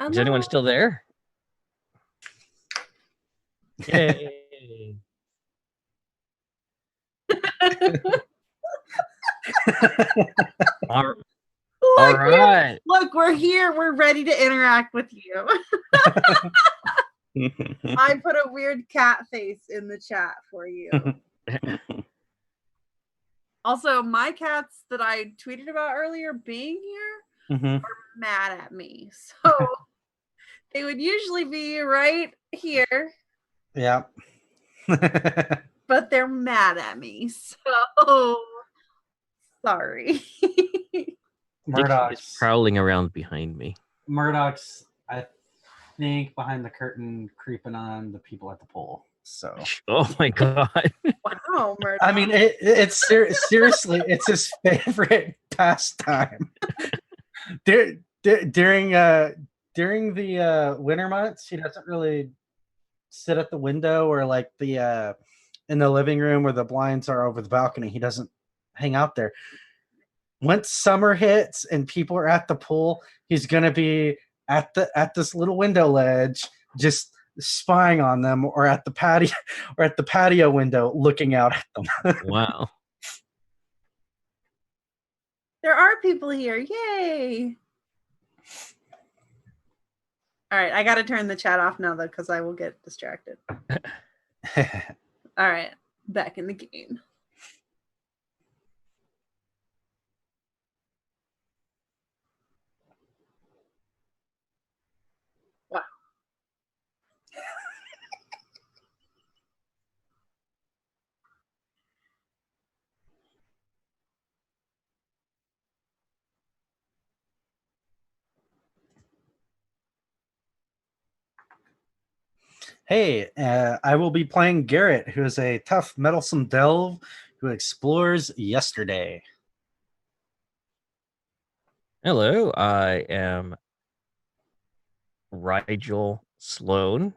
Is anyone still there? Yay! All Look, right. look, we're here. We're ready to interact with you. I put a weird cat face in the chat for you. Also, my cats that I tweeted about earlier being here are mad at me. So they would usually be right here. Yeah. But they're mad at me. So sorry. Dixie is prowling around behind me. Murdoch's, I think, behind the curtain creeping on the people at the pool. So. Oh my god! Wow, Murdoch. I mean, it's seriously, it's his favorite pastime. During the winter months, he doesn't really sit at the window or like the in the living room where the blinds are over the balcony. He doesn't hang out there. Once summer hits and people are at the pool, he's gonna be at this little window ledge, just spying on them, or at the patio window looking out at them. Wow. There are people here. Yay. All right, I got to turn the chat off now, though, because I will get distracted. All right, back in the game. Wow. Hey, I will be playing Garrett, who is a tough, meddlesome delve who explores yesterday. Hello, I am Rigel Sloan,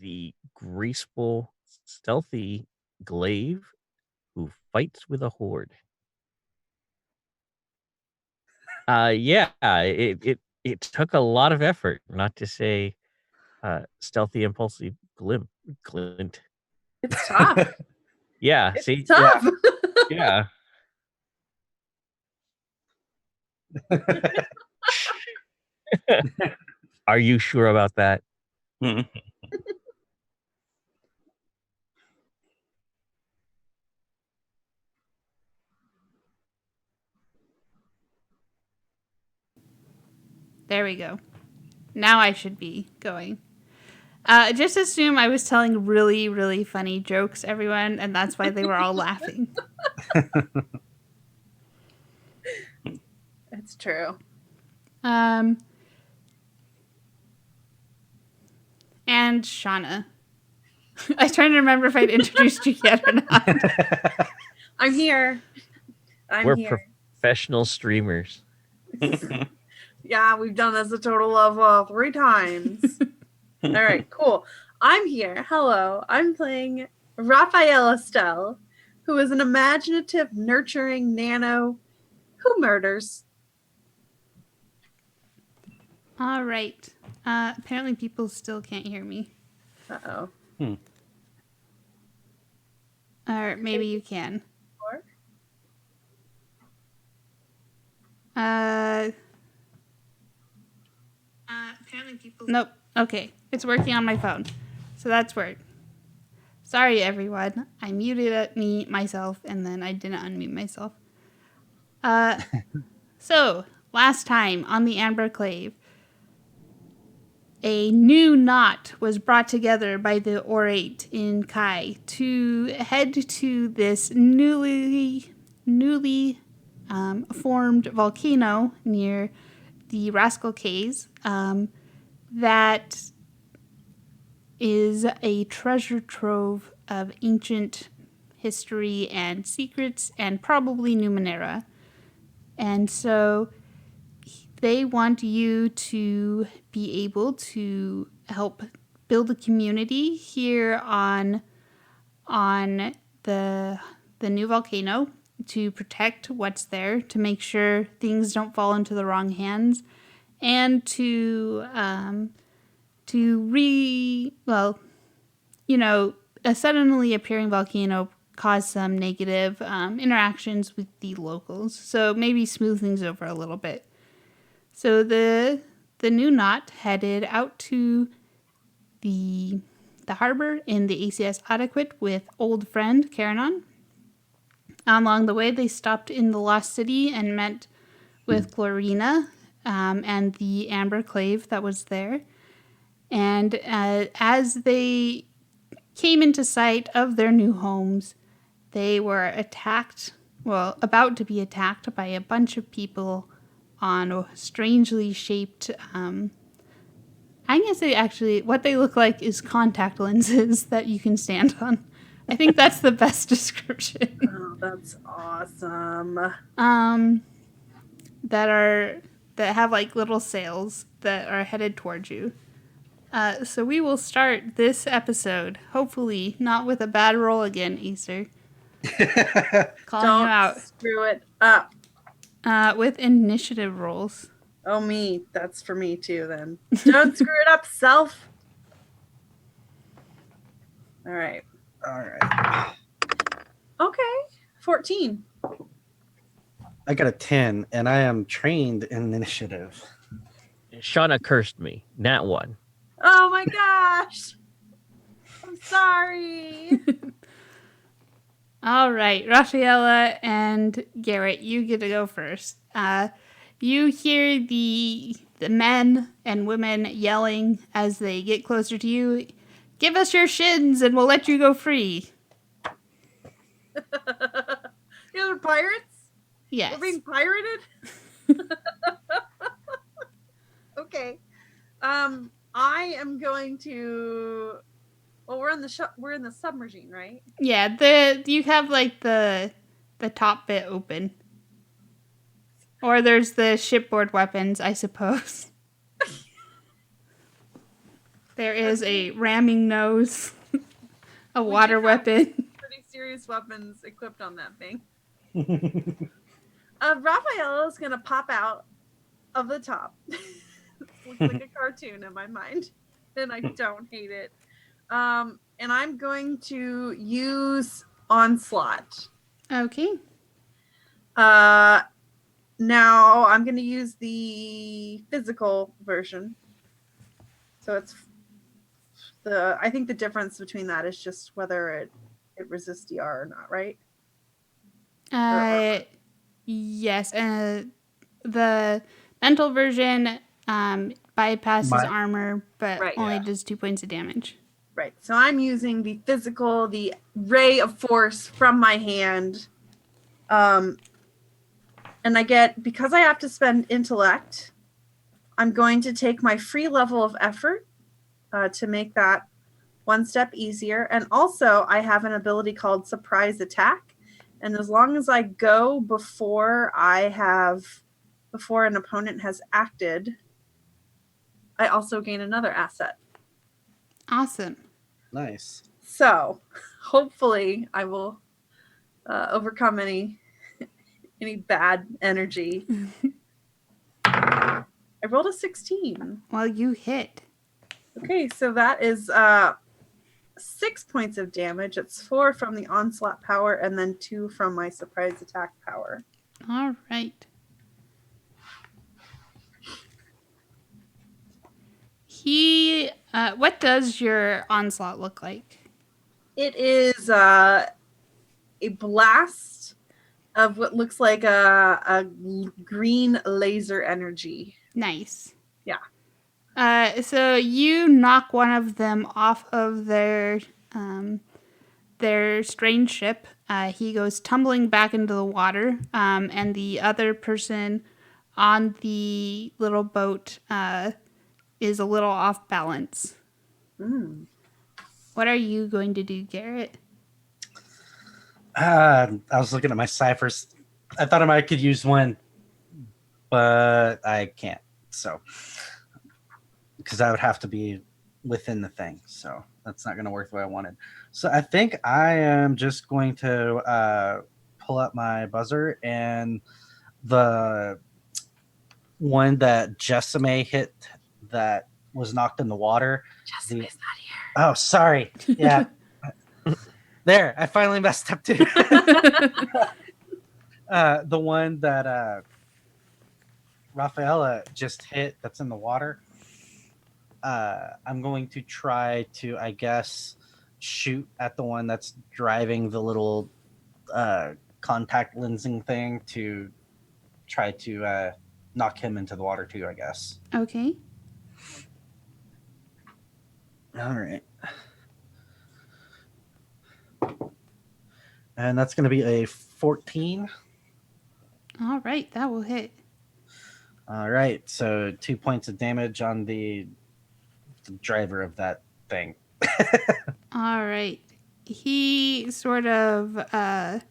the graceful, stealthy glaive who fights with a horde. Yeah, it took a lot of effort, not to say stealthy, impulsive glint. It's tough. Yeah, It's see, tough. yeah. Are you sure about that? There we go. Now I should be going. Just assume I was telling really, really funny jokes, everyone, and that's why they were all laughing. It's true. And Shauna. I was trying to remember if I'd introduced you yet or not. I'm here. We're professional streamers. Yeah, we've done this a total of 3 times. All right, cool. I'm here. Hello. I'm playing Rafaella Stell, who is an imaginative, nurturing nano who murders. All right. Apparently people still can't hear me. Uh-oh. Or maybe you can. Or? Apparently people... Nope. Okay. It's working on my phone. So that's weird. Sorry, everyone. I muted myself, and then I didn't unmute myself. So, last time on the Amber Clave, a new knot was brought together by the Orate in Kai to head to this newly formed volcano near the Rascal Caves that is a treasure trove of ancient history and secrets and probably Numenera. And so they want you to be able to help build a community here on the new volcano. to protect what's there, to make sure things don't fall into the wrong hands, and a suddenly appearing volcano caused some negative interactions with the locals. So maybe smooth things over a little bit. So the new knot headed out to the harbor in the ACS Adequate with old friend Karanon. Along the way, they stopped in the Lost City and met with Glorina and the Amber Clave that was there. And as they came into sight of their new homes, they were about to be attacked by a bunch of people on strangely shaped, I'm going to say actually what they look like is contact lenses that you can stand on. I think that's the best description. Oh, that's awesome. That have like little sails that are headed towards you. So we will start this episode, hopefully not with a bad roll again, Acer. Calling Don't you out. Screw it up. With initiative rolls. Oh, me. That's for me too, then. Don't screw it up, self. All right. Okay. 14. I got a 10, and I am trained in initiative. Shauna cursed me. Nat 1. Oh my gosh. I'm sorry. All right, Rafaella and Garrett, you get to go first. You hear the men and women yelling as they get closer to you. Give us your shins and we'll let you go free. You know, pirates? Yes. We're being pirated? Okay. I am going to. Well, we're in the submarine, right? Yeah, you have like the top bit open. Or there's the shipboard weapons, I suppose. There is a ramming nose, a water weapon. Pretty serious weapons equipped on that thing. Rafaella is going to pop out of the top. Looks like a cartoon in my mind, and I don't hate it. And I'm going to use Onslaught. Okay. Now I'm going to use the physical version. So I think the difference between that is just whether it resists DR or not, right? Yes. The mental version bypasses armor, but only does 2 points of damage. Right. So I'm using the physical, the ray of force from my hand. And because I have to spend intellect, I'm going to take my free level of effort to make that one step easier. And also I have an ability called surprise attack. And as long as I go before an opponent has acted, I also gain another asset. Awesome. Nice. So hopefully I will overcome any bad energy. I rolled a 16. Well, you hit. Okay, so that is 6 points of damage. It's 4 from the onslaught power and then 2 from my surprise attack power. All right. What does your onslaught look like? It is a blast of what looks like a green laser energy. Nice. Yeah. So you knock one of them off of their strange ship. He goes tumbling back into the water, and the other person on the little boat is a little off balance. Mm. What are you going to do, Garrett? I was looking at my ciphers. I thought I could use one, but I can't. So, because I would have to be within the thing. So that's not going to work the way I wanted. So I think I am just going to pull out my buzzer, and the one that Jessame hit that was knocked in the water. Jessica's not here. Oh, sorry. Yeah. There, I finally messed up too. The one that Rafaella just hit that's in the water. I'm going to try to, I guess, shoot at the one that's driving the little contact lensing thing to try to knock him into the water too, I guess. Okay. All right. And that's going to be a 14. All right, that will hit. All right. So 2 points of damage on the driver of that thing. All right. He sort of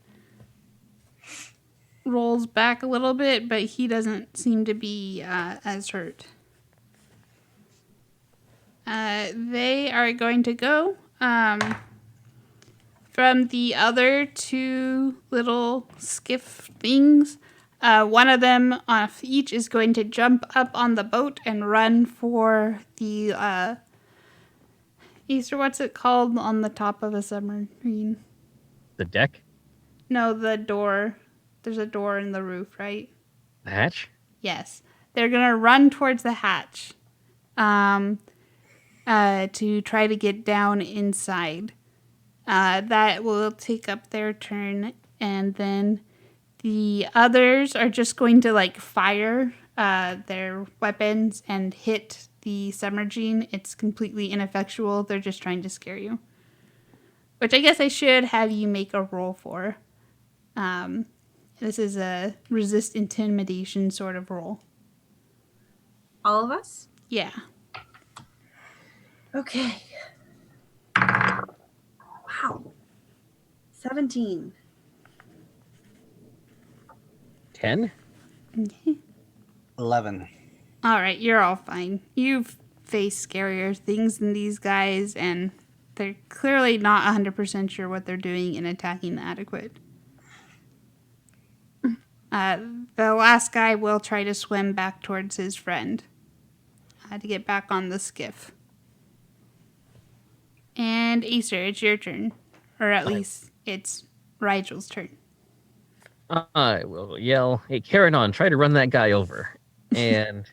rolls back a little bit, but he doesn't seem to be as hurt. They are going to go from the other two little skiff things. One of them off each is going to jump up on the boat and run for the Easter, what's it called on the top of a submarine? The deck? No, the door. There's a door in the roof, right? The hatch? Yes. They're going to run towards the hatch to try to get down inside. That will take up their turn, and then the others are just going to fire their weapons and hit the submergine. It's completely ineffectual. They're just trying to scare you. Which I guess I should have you make a roll for. This is a resist intimidation sort of roll. All of us? Yeah. Okay. Wow. 17. 10? Okay. 11. All right, you're all fine. You've faced scarier things than these guys, and they're clearly not 100% sure what they're doing in attacking the adequate. The last guy will try to swim back towards his friend to get back on the skiff. And Acer, it's your turn. Or at least it's Rigel's turn. I will yell, "Hey, Karanon, try to run that guy over." And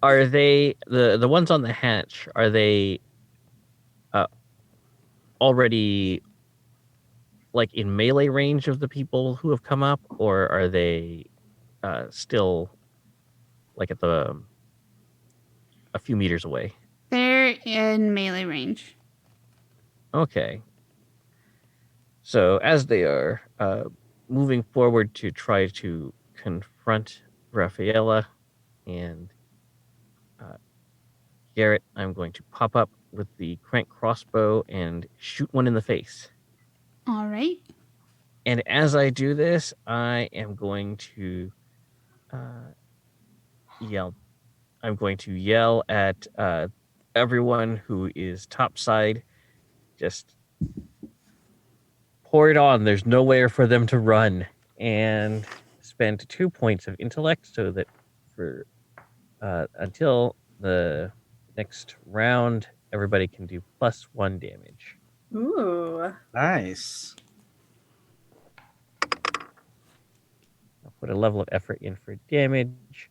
are they the ones on the hatch? Are they already in melee range of the people who have come up, or are they still at a few meters away? They're in melee range. Okay. So as they are moving forward to try to confront Rafaella and Garrett, I'm going to pop up with the crank crossbow and shoot one in the face. All right. And as I do this, I am going to yell. I'm going to yell at everyone who is topside, just pour it on. There's nowhere for them to run. And spend 2 points of intellect so that for until the next round, everybody can do +1 damage. Ooh. Nice. I'll put a level of effort in for damage,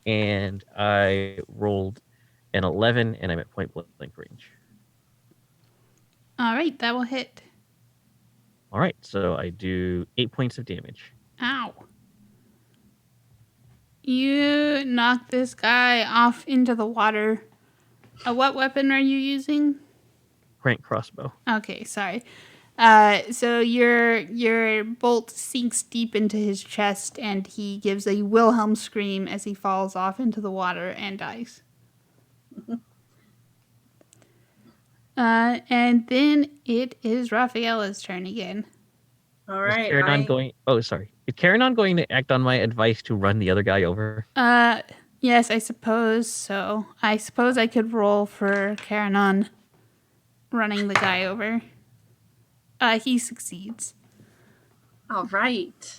and I rolled an 11, and I'm at point blank range. All right, that will hit. All right, so I do 8 points of damage. Ow. You knock this guy off into the water. What weapon are you using? Crank crossbow. Okay, sorry. So your bolt sinks deep into his chest, and he gives a Wilhelm scream as he falls off into the water and dies. And then it is Rafaella's turn again. All right. Is Karanon going? Oh, sorry. Is Karanon going to act on my advice to run the other guy over? Yes, I suppose so. I suppose I could roll for Karanon running the guy over. He succeeds. All right.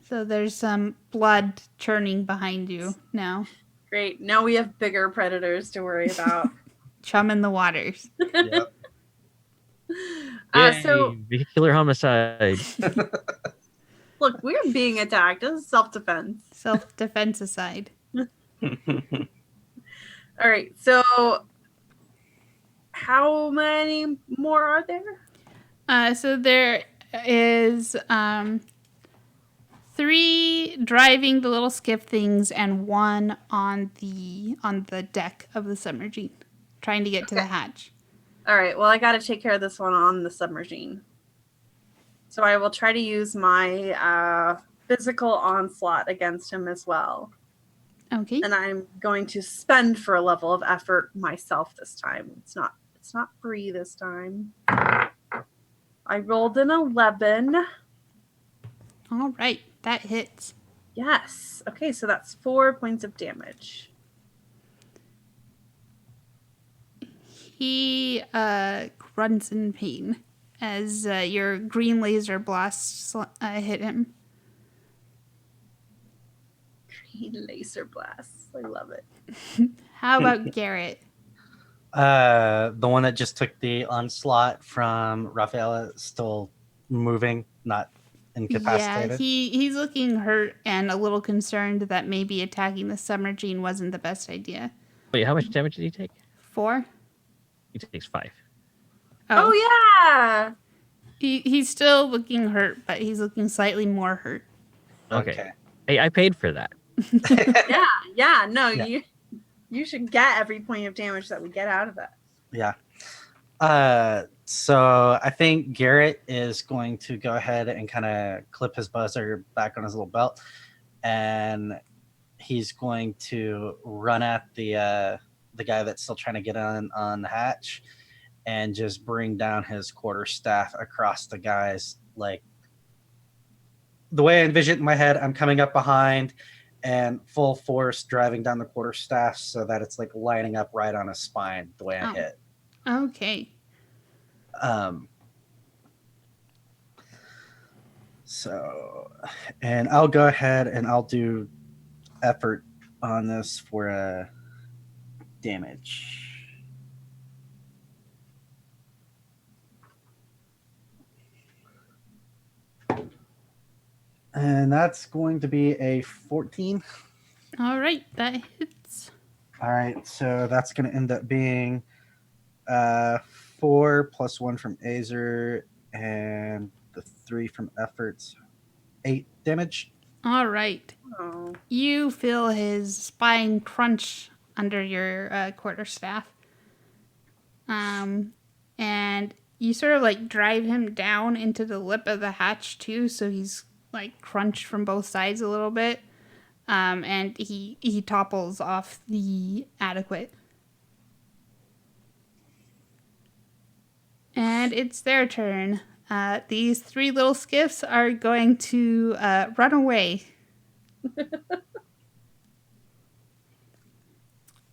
So there's some blood churning behind you now. Great. Now we have bigger predators to worry about. Chum in the waters. Yep. So Vehicular homicide. look, we're being attacked. This is self-defense. Self-defense aside. All right. So how many more are there? So there is 3 driving the little skiff things and 1 on the deck of the submarine, trying to get to the hatch. All right. Well, I got to take care of this one on the submarine. So I will try to use my physical onslaught against him as well. Okay. And I'm going to spend for a level of effort myself this time. It's not free this time. I rolled an 11. All right. That hits. Yes. Okay, so that's 4 points of damage. He grunts in pain as your green laser blasts hit him. Green laser blasts. I love it. How about Garrett? The one that just took the onslaught from Rafaella still moving, not incapacitated. Yeah, he's looking hurt and a little concerned that maybe attacking the submarine wasn't the best idea. Wait, how much damage did he take? 4? He takes 5. Oh yeah. He's still looking hurt, but he's looking slightly more hurt. Okay. Hey, I paid for that. Yeah. No, Yeah. You should get every point of damage that we get out of that. Yeah. So I think Garrett is going to go ahead and kind of clip his buzzer back on his little belt, and he's going to run at the guy that's still trying to get on the hatch, and just bring down his quarterstaff across the guys. Like the way I envision it in my head, I'm coming up behind and full force driving down the quarterstaff so that it's like lining up right on his spine the way I hit. Okay. So, and I'll go ahead and I'll do effort on this for damage. And that's going to be a 14. All right, that hits. All right, so that's going to end up being 4 plus 1 from Azer and the 3 from efforts. 8 damage. All right. Oh. You feel his spine crunch under your quarterstaff. And you sort of like drive him down into the lip of the hatch too, so he's like crunched from both sides a little bit. And he topples off the adequate. And it's their turn. These 3 little skiffs are going to run away.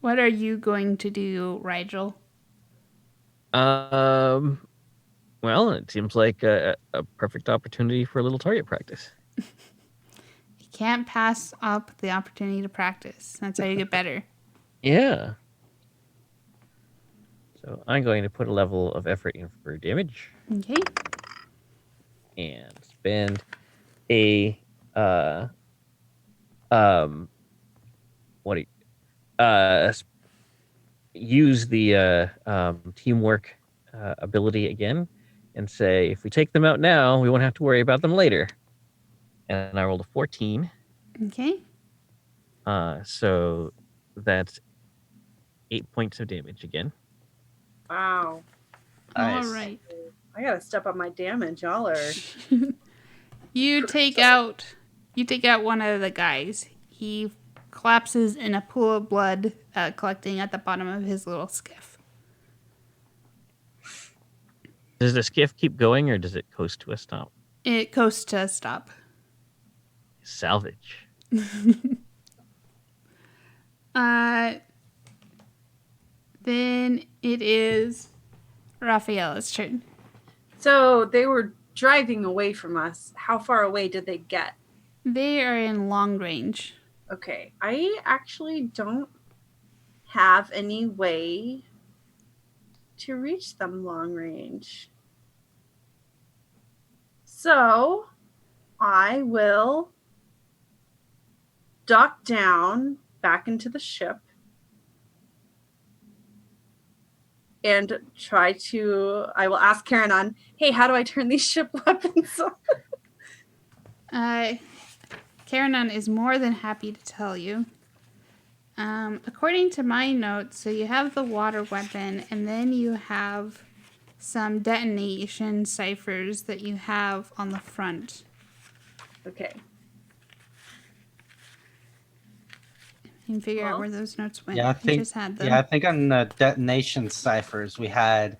What are you going to do, Rigel? Well, it seems like a perfect opportunity for a little target practice. You can't pass up the opportunity to practice. That's how you get better. Yeah. So I'm going to put a level of effort in for damage. Okay. And spend a use the teamwork ability again and say, if we take them out now, we won't have to worry about them later. And I rolled a 14. Okay. So that's 8 points of damage again. Wow. Nice. All right. I gotta step up my damage. Y'all are. You take out one of the guys. He collapses in a pool of blood collecting at the bottom of his little skiff. Does the skiff keep going or does it coast to a stop? It coasts to a stop. Salvage. Then it is Rafaella's turn. So they were driving away from us, how far away did they get? They are in long range. Okay, I actually don't have any way to reach them long range. So I will dock down back into the ship and I will ask Karen hey, how do I turn these ship weapons on? Karen is more than happy to tell you. According to my notes, so you have the water weapon, and then you have some detonation ciphers that you have on the front. Okay. You can figure out where those notes went. Yeah, I think. Just had them. Yeah, I think on the detonation ciphers we had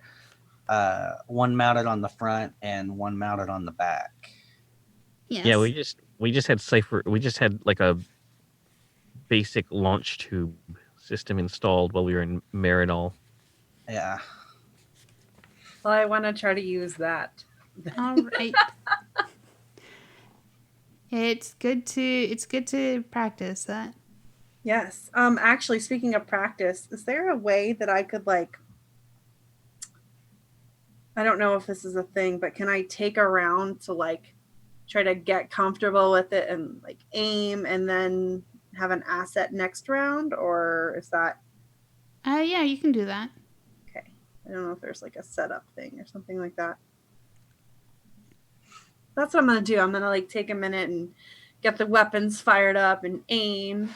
one mounted on the front and one mounted on the back. Yes. Yeah, we just had cipher. We just had like a basic launch tube system installed while we were in Marinol. Yeah. Well, I want to try to use that. All right. It's good to practice that. Yes. Actually, speaking of practice, is there a way that I could I don't know if this is a thing, but can I take a round to try to get comfortable with it and aim and then have an asset next round, or is that? Yeah, you can do that. Okay. I don't know if there's a setup thing or something like that. That's what I'm going to do. I'm going to take a minute and get the weapons fired up and aim.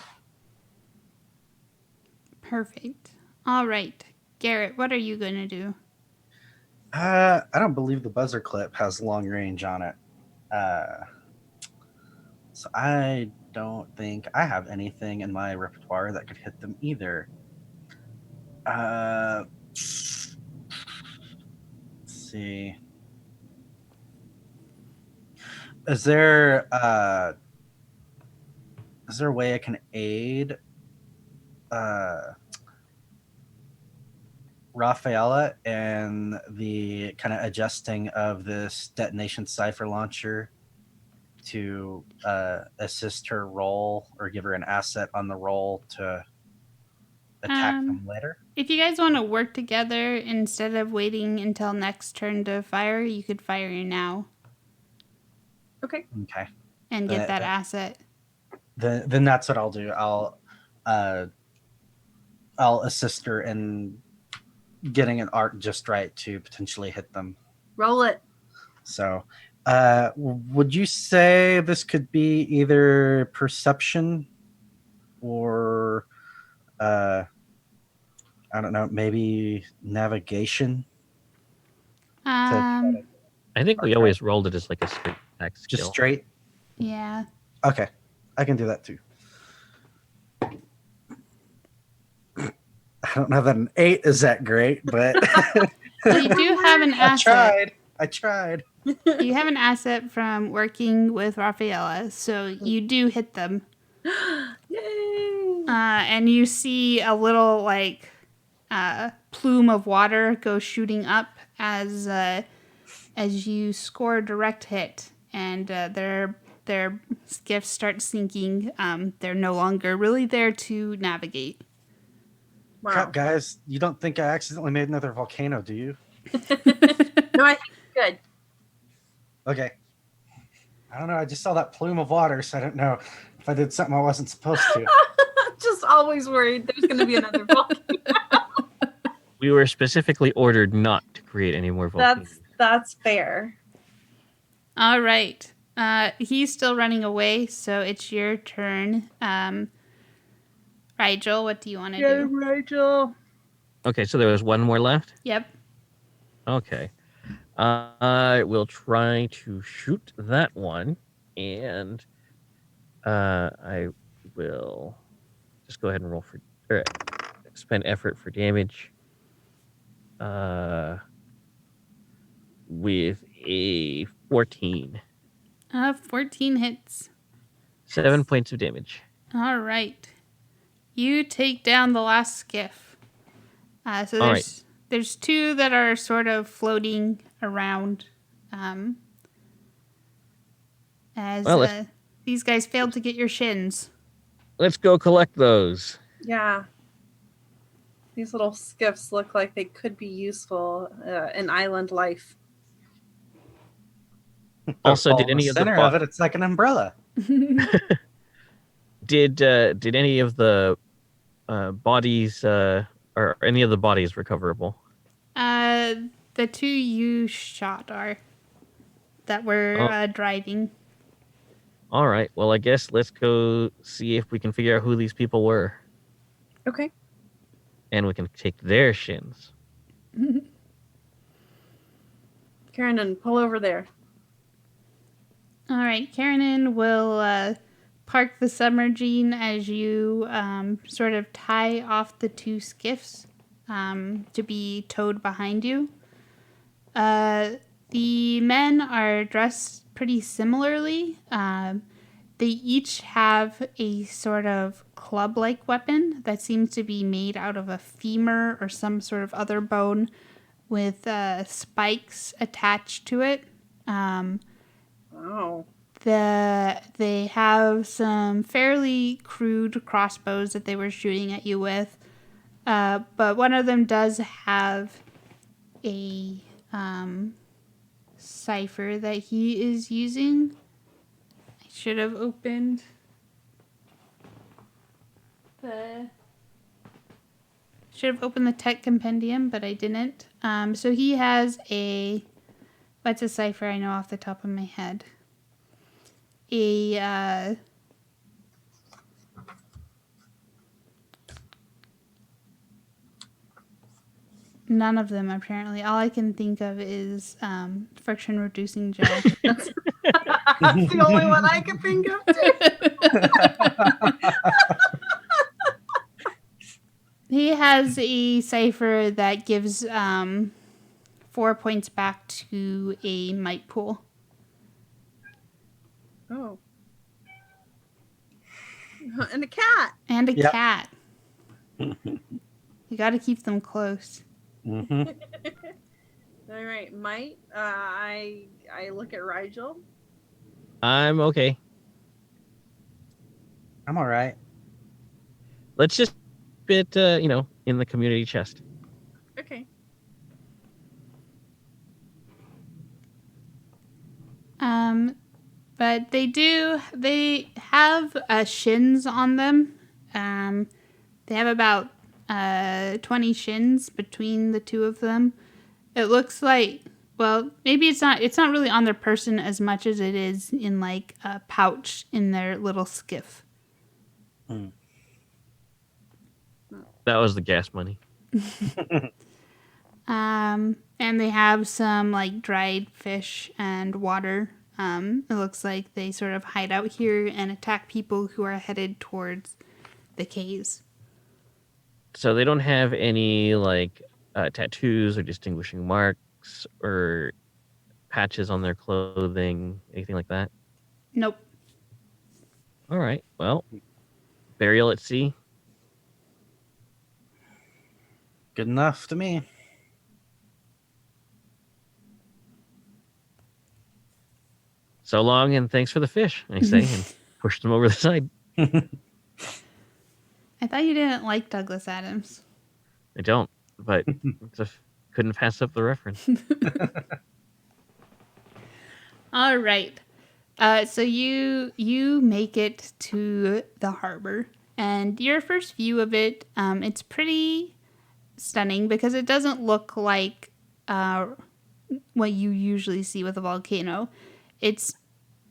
Perfect. All right. Garrett, what are you going to do? I don't believe the buzzer clip has long range on it. So I don't think I have anything in my repertoire that could hit them either. Let's see. Is there a way I can aid Rafaella and the kind of adjusting of this detonation cipher launcher to assist her roll or give her an asset on the roll to attack them later? If you guys want to work together instead of waiting until next turn to fire, you could fire now. Okay. Okay. And get that asset. Then that's what I'll do. I'll assist her in getting an arc just right to potentially hit them. Roll it. So, would you say this could be either perception or, I don't know, maybe navigation? I think we always rolled it as a straight attack skill. Just straight? Yeah. Okay. I can do that too. I don't know that an 8 is that great, but Well, you do have an asset. I tried. You have an asset from working with Rafaella, so you do hit them. Yay! And you see a little plume of water go shooting up as you score a direct hit, and their skiffs start sinking. They're no longer really there to navigate. Wow. Crap, guys. You don't think I accidentally made another volcano, do you? No, I think it's good. Okay. I don't know. I just saw that plume of water, so I don't know if I did something I wasn't supposed to. Just always worried there's going to be another volcano. We were specifically ordered not to create any more volcanoes. That's fair. All right. He's still running away, so it's your turn. Rigel, what do you want to do? Rigel. Okay, so there was one more left? Yep. Okay. I will try to shoot that one, and I will just go ahead and roll spend effort for damage. With a 14. 14 hits. 7 points of damage. All right. You take down the last skiff. So there's two that are sort of floating around. as Well, these guys failed to get your shins. let's go collect those. Yeah. These little skiffs look like they could be useful in island life. Also, Fall did in any of the center of it? It's like an umbrella. did any of the bodies or any of the bodies recoverable? The two you shot are that were driving. All right. Well, I guess let's go see if we can figure out who these people were, Okay. and we can take their shins. Karen, pull over there. All right, Karen will park the submergine as you sort of tie off the two skiffs to be towed behind you. The men are dressed pretty similarly. They each have a sort of club-like weapon that seems to be made out of a femur or some sort of other bone with spikes attached to it. Oh. They have some fairly crude crossbows that they were shooting at you with. But one of them does have a cipher that he is using. I should have opened the tech compendium, but I didn't. So he has what's a cipher I know off the top of my head? None of them, apparently. All I can think of is friction reducing gel. That's the only one I can think of, too. He has a cipher that gives 4 points back to a might pool. Oh. And a cat. And a Yep. cat. You got to keep them close. Mm-hmm. All right, Might. I look at Rigel. I'm okay. I'm all right. Let's just bit in the community chest. Okay. But they have shins on them. They have about 20 shins between the two of them. It looks like, well, maybe it's not really on their person as much as it is in like a pouch in their little skiff. That was the gas money. And they have some like dried fish and water. It looks like they sort of hide out here and attack people who are headed towards the caves. So they don't have any like tattoos or distinguishing marks or patches on their clothing, anything like that? Nope. All right. Well, burial at sea. Good enough to me. So long, and thanks for the fish, I say, and push them over the side. I thought you didn't like Douglas Adams. I don't, but couldn't pass up the reference. All right. So you make it to the harbor, and your first view of it, it's pretty stunning because it doesn't look like what you usually see with a volcano. It's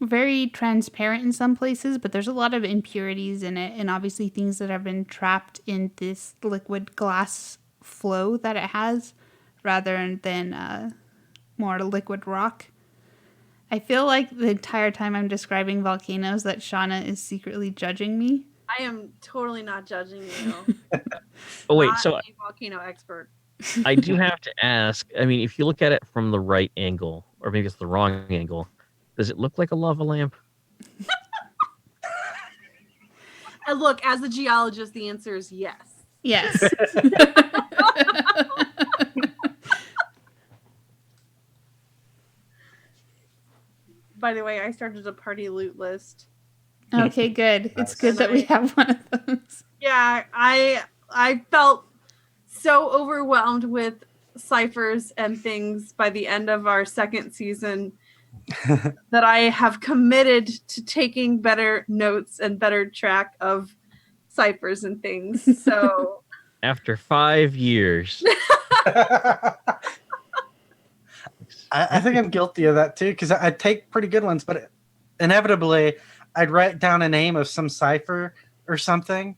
very transparent in some places, but there's a lot of impurities in it, and obviously things that have been trapped in this liquid glass flow that it has, rather than more liquid rock. I feel like the entire time I'm describing volcanoes that Shauna is secretly judging me. I am totally not judging you. Oh wait, Not so a volcano expert. I do have to ask. I mean, if you look at it from the right angle, or maybe it's the wrong angle, does it look like a lava lamp? And look, as a geologist, the answer is yes. Yes. by the way, I started a party loot list. Okay, good. It's Nice. good that we have one of those. Yeah, I felt so overwhelmed with ciphers and things by the end of our second season that I have committed to taking better notes and better track of ciphers and things. So After 5 years. I think I'm guilty of that too, because I take pretty good ones, but inevitably I'd write down a name of some cipher or something,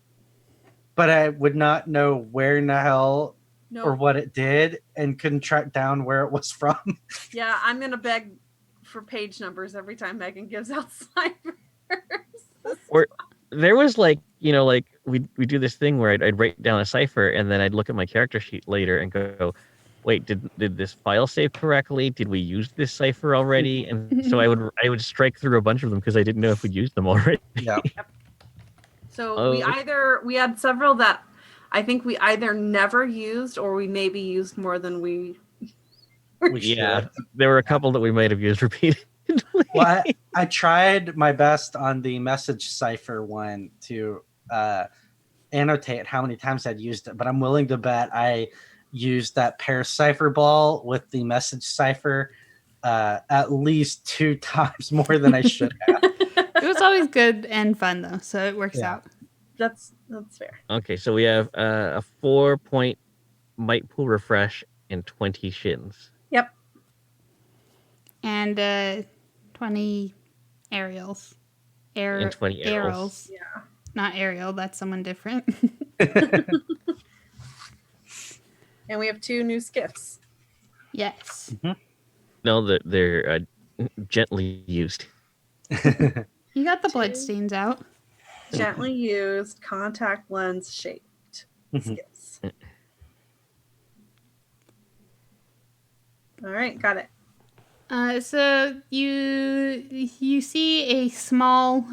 but I would not know where in the hell no, or what it did and couldn't track down where it was from. yeah, I'm gonna beg for page numbers every time Megan gives out ciphers. Or there was like, like we do this thing where I'd write down a cipher and then I'd look at my character sheet later and go, wait, did this file save correctly? Did we use this cipher already? And so I would strike through a bunch of them because I didn't know if we'd used them already. Yeah. So we had several that I think we either never used or we maybe used more than we Yeah, there were a couple that we might have used repeatedly. Well, I tried my best on the message cipher one to annotate how many times I'd used it, but I'm willing to bet I used that pair cipher ball with the message cipher at least 2 times more than I should have. It was always good and fun though, so it works Yeah. out. That's fair. Okay, so we have a 4-point might pool refresh and 20 shins. Yep. And 20 aerials. And 20 arrows. Yeah. Not Ariel, that's someone different. And we have 2 new skiffs. Yes. No, they're gently used. You got the 2 bloodstains out. gently used contact lens shaped skiffs. All right, got it. So you see a small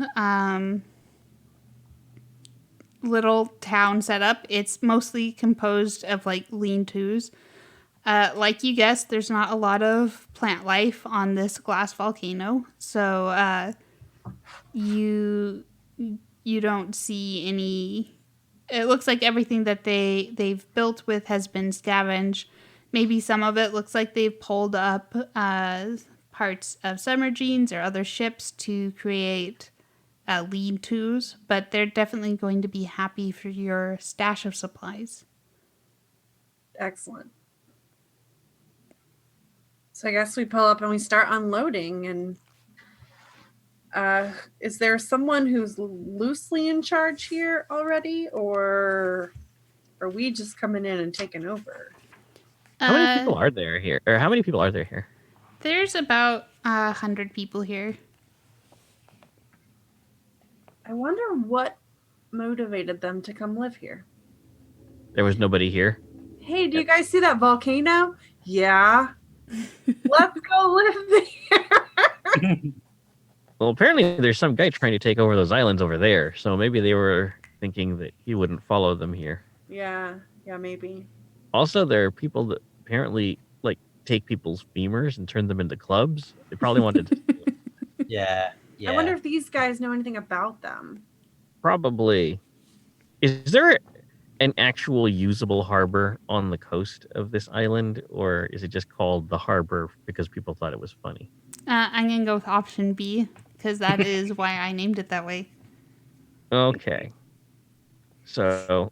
little town set up. It's mostly composed of like lean-tos. Like you guessed, there's not a lot of plant life on this glass volcano, so you don't see any. It looks like everything that they've built with has been scavenged. Maybe some of it looks like they've pulled up parts of submarines or other ships to create lean-tos, but they're definitely going to be happy for your stash of supplies. Excellent. So I guess we pull up and we start unloading. And is there someone who's loosely in charge here already, or are we just coming in and taking over? How many people are there here? Or how many people are there here? There's about 100 people here. I wonder what motivated them to come live here. There was nobody here. Hey, do you guys see that volcano? Yeah. Let's go live there. Well, apparently there's some guy trying to take over those islands over there, so maybe they were thinking that he wouldn't follow them here. Yeah, maybe. Also, there are people that apparently like take people's femurs and turn them into clubs. They probably wanted to. Yeah. I wonder if these guys know anything about them. Probably. Is there an actual usable harbor on the coast of this island, or is it just called the harbor because people thought it was funny? I'm going to go with option B, because that is why I named it that way. Okay. So,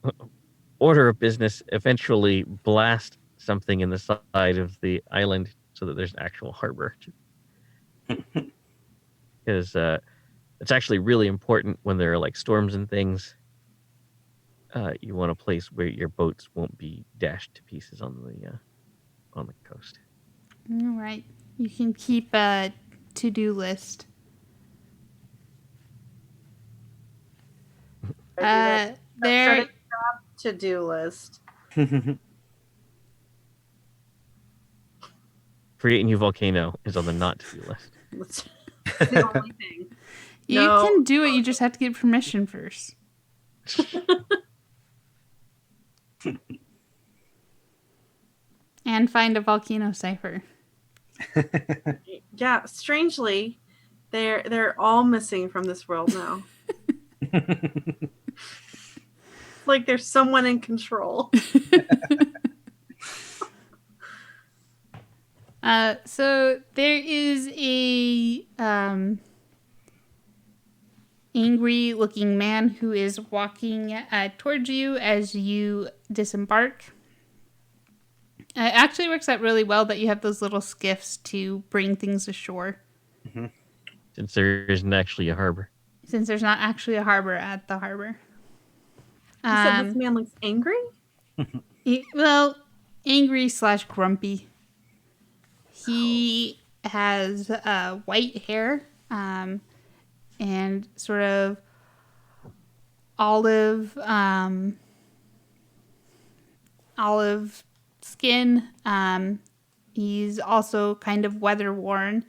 order of business, eventually blast something in the side of the island so that there's an actual harbor. Because it's actually really important when there are like storms and things. You want a place where your boats won't be dashed to pieces on the coast. All right. You can keep a to-do list. There. To-do list. Create a new volcano is on the not to-do list. That's the only thing. You can do it. You just have to get permission first. And find a volcano cipher. Yeah, strangely, They're all missing from this world now. Like there's someone in control. So there is a angry looking man who is walking towards you as you disembark. It actually works out really well that you have those little skiffs to bring things ashore. Mm-hmm. Since there isn't actually a harbor. Since there's not actually a harbor at the harbor. You said this man looks angry? Well, angry / grumpy. He has white hair and sort of olive skin. He's also kind of weather worn.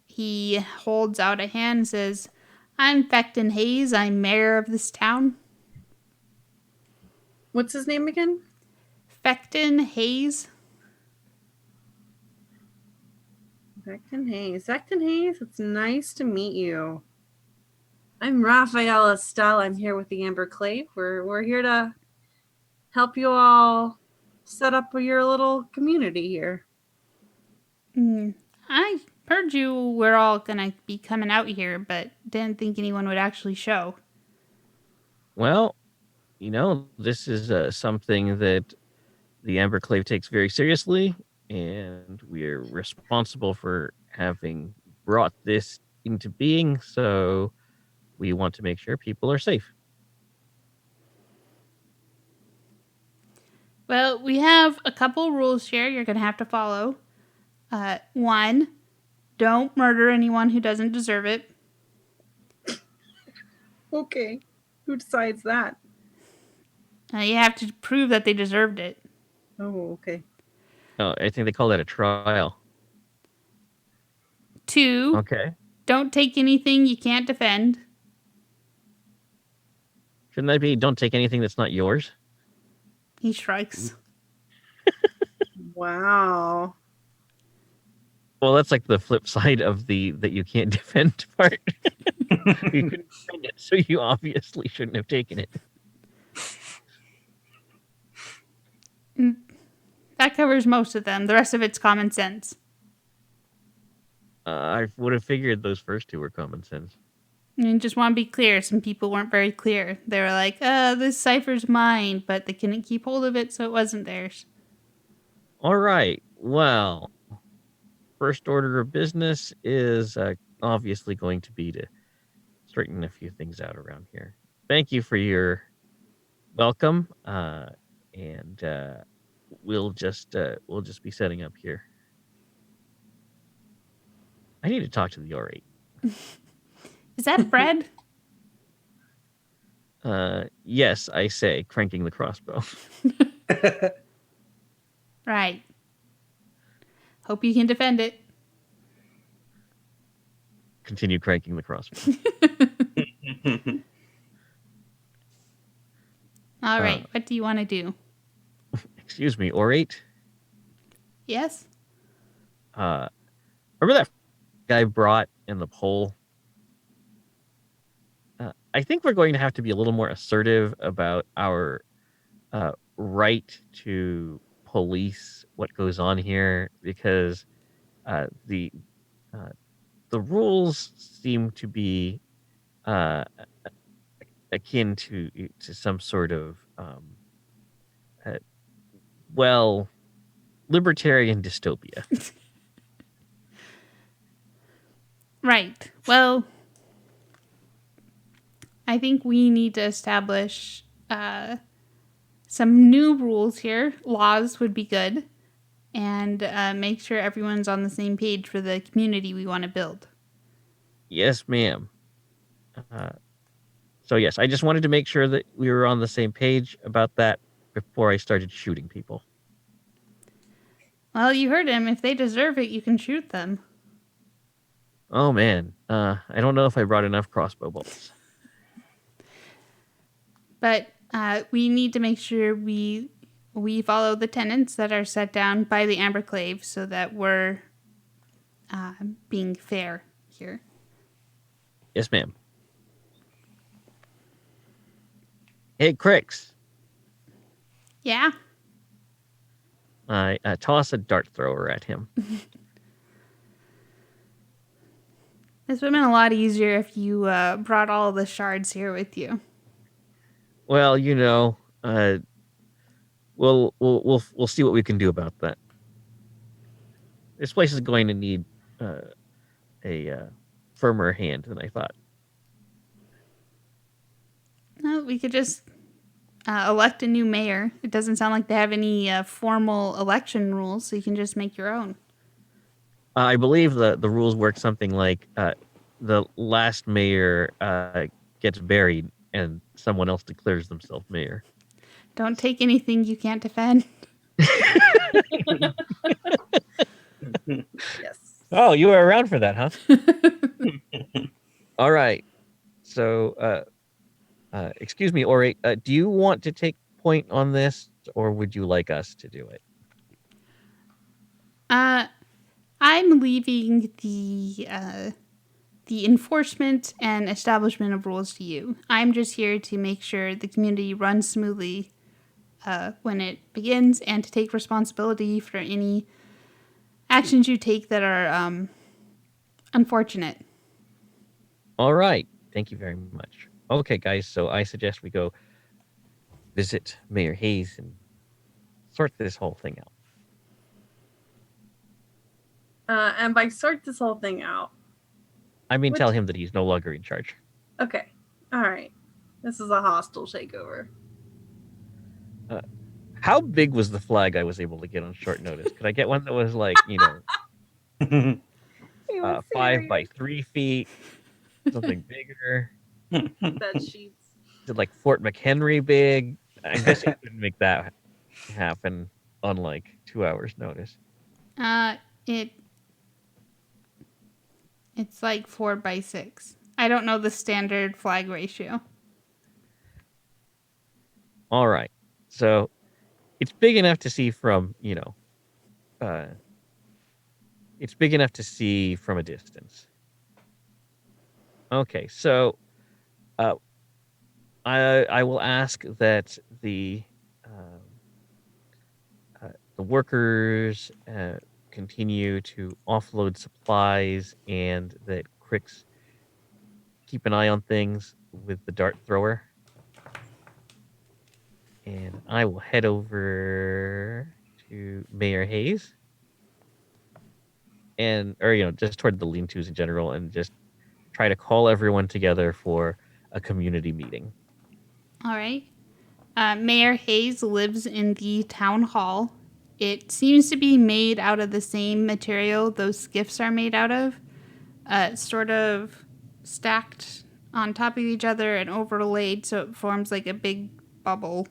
He holds out a hand and says, "I'm Fecton Hayes. I'm mayor of this town." What's his name again? Fecton Hayes. Fecton Hayes. Fecton Hayes, it's nice to meet you. I'm Rafaella Stell. I'm here with the Amber Clave. We're here to help you all set up your little community here. I heard you were all gonna be coming out here, but didn't think anyone would actually show. Well, this is something that the Amber Clave takes very seriously, and we're responsible for having brought this into being, so we want to make sure people are safe. Well, we have a couple rules here you're gonna have to follow. 1, don't murder anyone who doesn't deserve it. Okay. Who decides that? You have to prove that they deserved it. Oh, okay. Oh, I think they call that a trial. 2, Okay. don't take anything you can't defend. Shouldn't that be don't take anything that's not yours? He shrugs. Wow. Well, that's like the flip side of the that you can't defend part. You couldn't defend it, so you obviously shouldn't have taken it. That covers most of them. The rest of it's common sense. I would have figured those first two were common sense. And just want to be clear, some people weren't very clear. They were like, this cipher's mine, but they couldn't keep hold of it, so it wasn't theirs. All right. Well, first order of business is obviously going to be to straighten a few things out around here. Thank you for your welcome, and we'll just be setting up here. I need to talk to the R8. Is that Fred? Yes, I say, cranking the crossbow. Right. Hope you can defend it. Continue cranking the crossbow. All right. What do you want to do? Excuse me, R8? Yes? Remember that guy brought in the poll? I think we're going to have to be a little more assertive about our right to police what goes on here, because the rules seem to be akin to some sort of libertarian dystopia. Right. Well, I think we need to establish some new rules here. Laws would be good. And make sure everyone's on the same page for the community we want to build. Yes, ma'am. So yes, I just wanted to make sure that we were on the same page about that before I started shooting people. Well, you heard him. If they deserve it, you can shoot them. Oh man, I don't know if I brought enough crossbow bolts. But we need to make sure we follow the tenets that are set down by the Amber Clave so that we're being fair here. Yes, ma'am. Hey, Crix. Yeah. I toss a dart thrower at him. This would have been a lot easier if you brought all the shards here with you. Well, we'll see what we can do about that. This place is going to need a firmer hand than I thought. Well, we could just elect a new mayor. It doesn't sound like they have any formal election rules, so you can just make your own. I believe the rules work something like the last mayor gets buried and someone else declares themselves mayor. Don't take anything you can't defend. Yes. Oh, you were around for that, huh? All right. So, excuse me, Ori, do you want to take point on this, or would you like us to do it? I'm leaving the enforcement and establishment of rules to you. I'm just here to make sure the community runs smoothly when it begins, and to take responsibility for any actions you take that are unfortunate. All right. Thank you very much. Okay, guys. So I suggest we go visit Mayor Hayes and sort this whole thing out. And by sort this whole thing out. I mean, tell him that he's no longer in charge. Okay. All right. This is a hostile takeover. How big was the flag I was able to get on short notice? Could I get one that was like, 5 by 3 feet, something bigger? Bed sheets. Is it like Fort McHenry big? I guess you couldn't make that happen on like 2 hours notice. It's like 4 by 6. I don't know the standard flag ratio. All right. So it's big enough to see from, it's big enough to see from a distance. Okay, so I will ask that the workers continue to offload supplies, and that Crix keep an eye on things with the dart thrower. And I will head over to Mayor Hayes, or just toward the lean-tos in general, and just try to call everyone together for a community meeting. All right. Mayor Hayes lives in the town hall. It seems to be made out of the same material those skiffs are made out of, sort of stacked on top of each other and overlaid so it forms like a big bubble.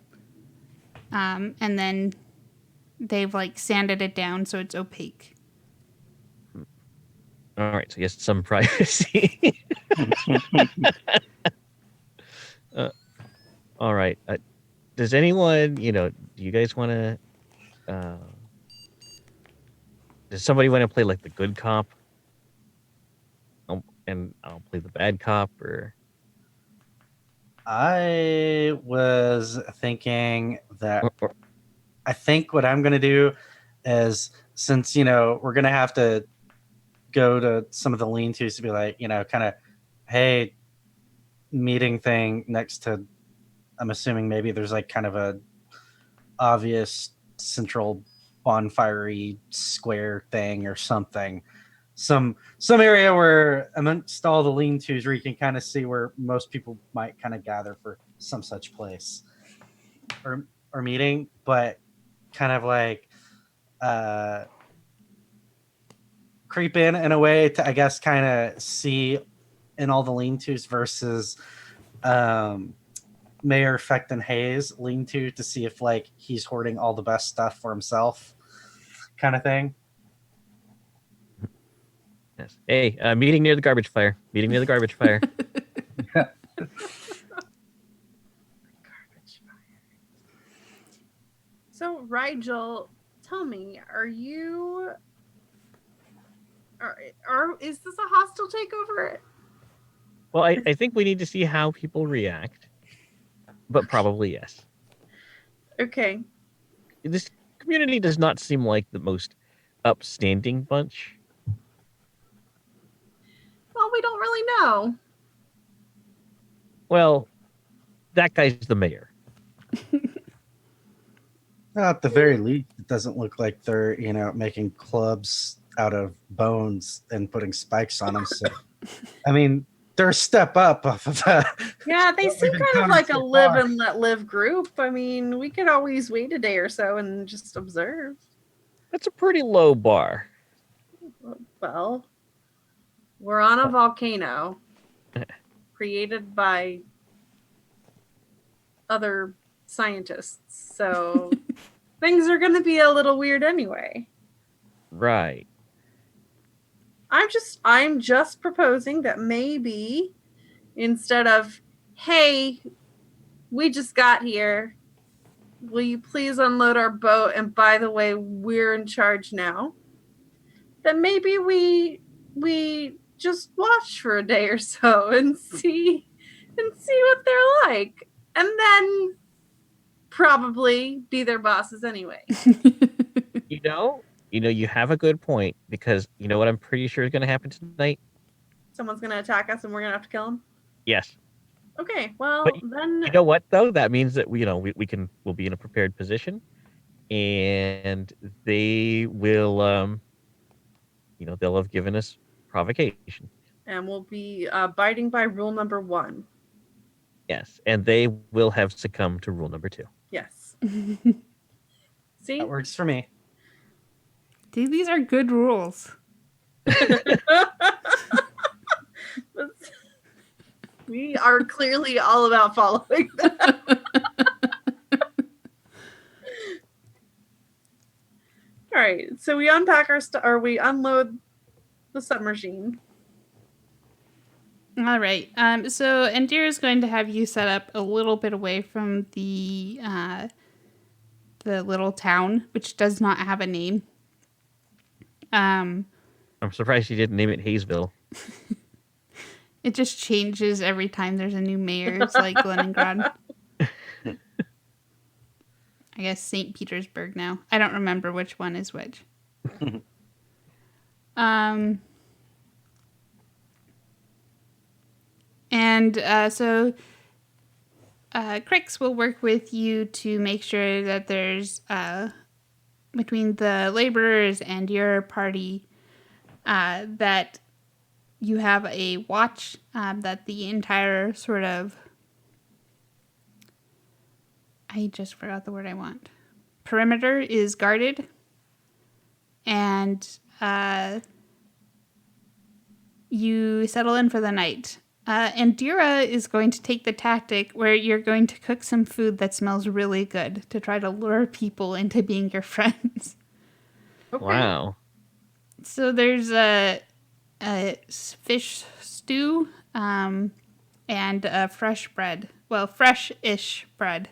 And then they've like sanded it down so it's opaque. All right, so yes, some privacy. All right. Does anyone, do you guys want to, does somebody want to play like the good cop? And I'll play the bad cop, or? I was thinking that Or I think what I'm going to do is, since, we're going to have to go to some of the lean-tos to be like, kind of, hey, meeting thing next to, I'm assuming maybe there's like kind of a obvious central bonfire-y square thing or something. Some area where amongst all the lean-tos where you can kind of see where most people might kind of gather for some such place or meeting, but kind of like creep in a way to, I guess, kind of see in all the lean-tos versus Mayor Fecton Hayes lean-to to see if like he's hoarding all the best stuff for himself, kind of thing. yes. Hey, meeting near the garbage fire. Meeting near the garbage fire. Garbage fire. So, Rigel, tell me, is this a hostile takeover? Well, I think we need to see how people react, but probably yes. Okay. This community does not seem like the most upstanding bunch. Well, we don't really know. Well, that guy's the mayor. At the very least, it doesn't look like they're, making clubs out of bones and putting spikes on them. So, I mean, they're a step up off of that. Yeah, they what seem we've kind of encountered like a so live far. and let live group. I mean, we could always wait a day or so and just observe. That's a pretty low bar. Well, we're on a volcano created by other scientists, so things are going to be a little weird anyway. Right. I'm just proposing that maybe instead of, hey, we just got here, will you please unload our boat, and by the way, we're in charge now, that maybe we just watch for a day or so and see what they're like, and then probably be their bosses anyway. You have a good point, because you know what I'm pretty sure is going to happen tonight? Someone's going to attack us and we're going to have to kill them. Yes. Okay, well, But then you know what, though? That means that we'll be in a prepared position, and they will, they'll have given us provocation. and we'll be abiding by rule number 1. Yes, and they will have succumbed to rule number 2. Yes. See? That works for me. Dude, these are good rules. We are clearly all about following them. All right, so we unpack our stuff, or we unload the submarine. All right. So Indira is going to have you set up a little bit away from the little town, which does not have a name. I'm surprised you didn't name it Hayesville. It just changes every time there's a new mayor. It's like Leningrad. I guess St. Petersburg now. I don't remember which one is which. So Crix will work with you to make sure that there's, between the laborers and your party, that you have a watch, that the entire sort of, I just forgot the word I want, perimeter is guarded, and you settle in for the night. Indira is going to take the tactic where you're going to cook some food that smells really good to try to lure people into being your friends. Okay. Wow. So there's a fish stew, and fresh bread. Well, fresh-ish bread.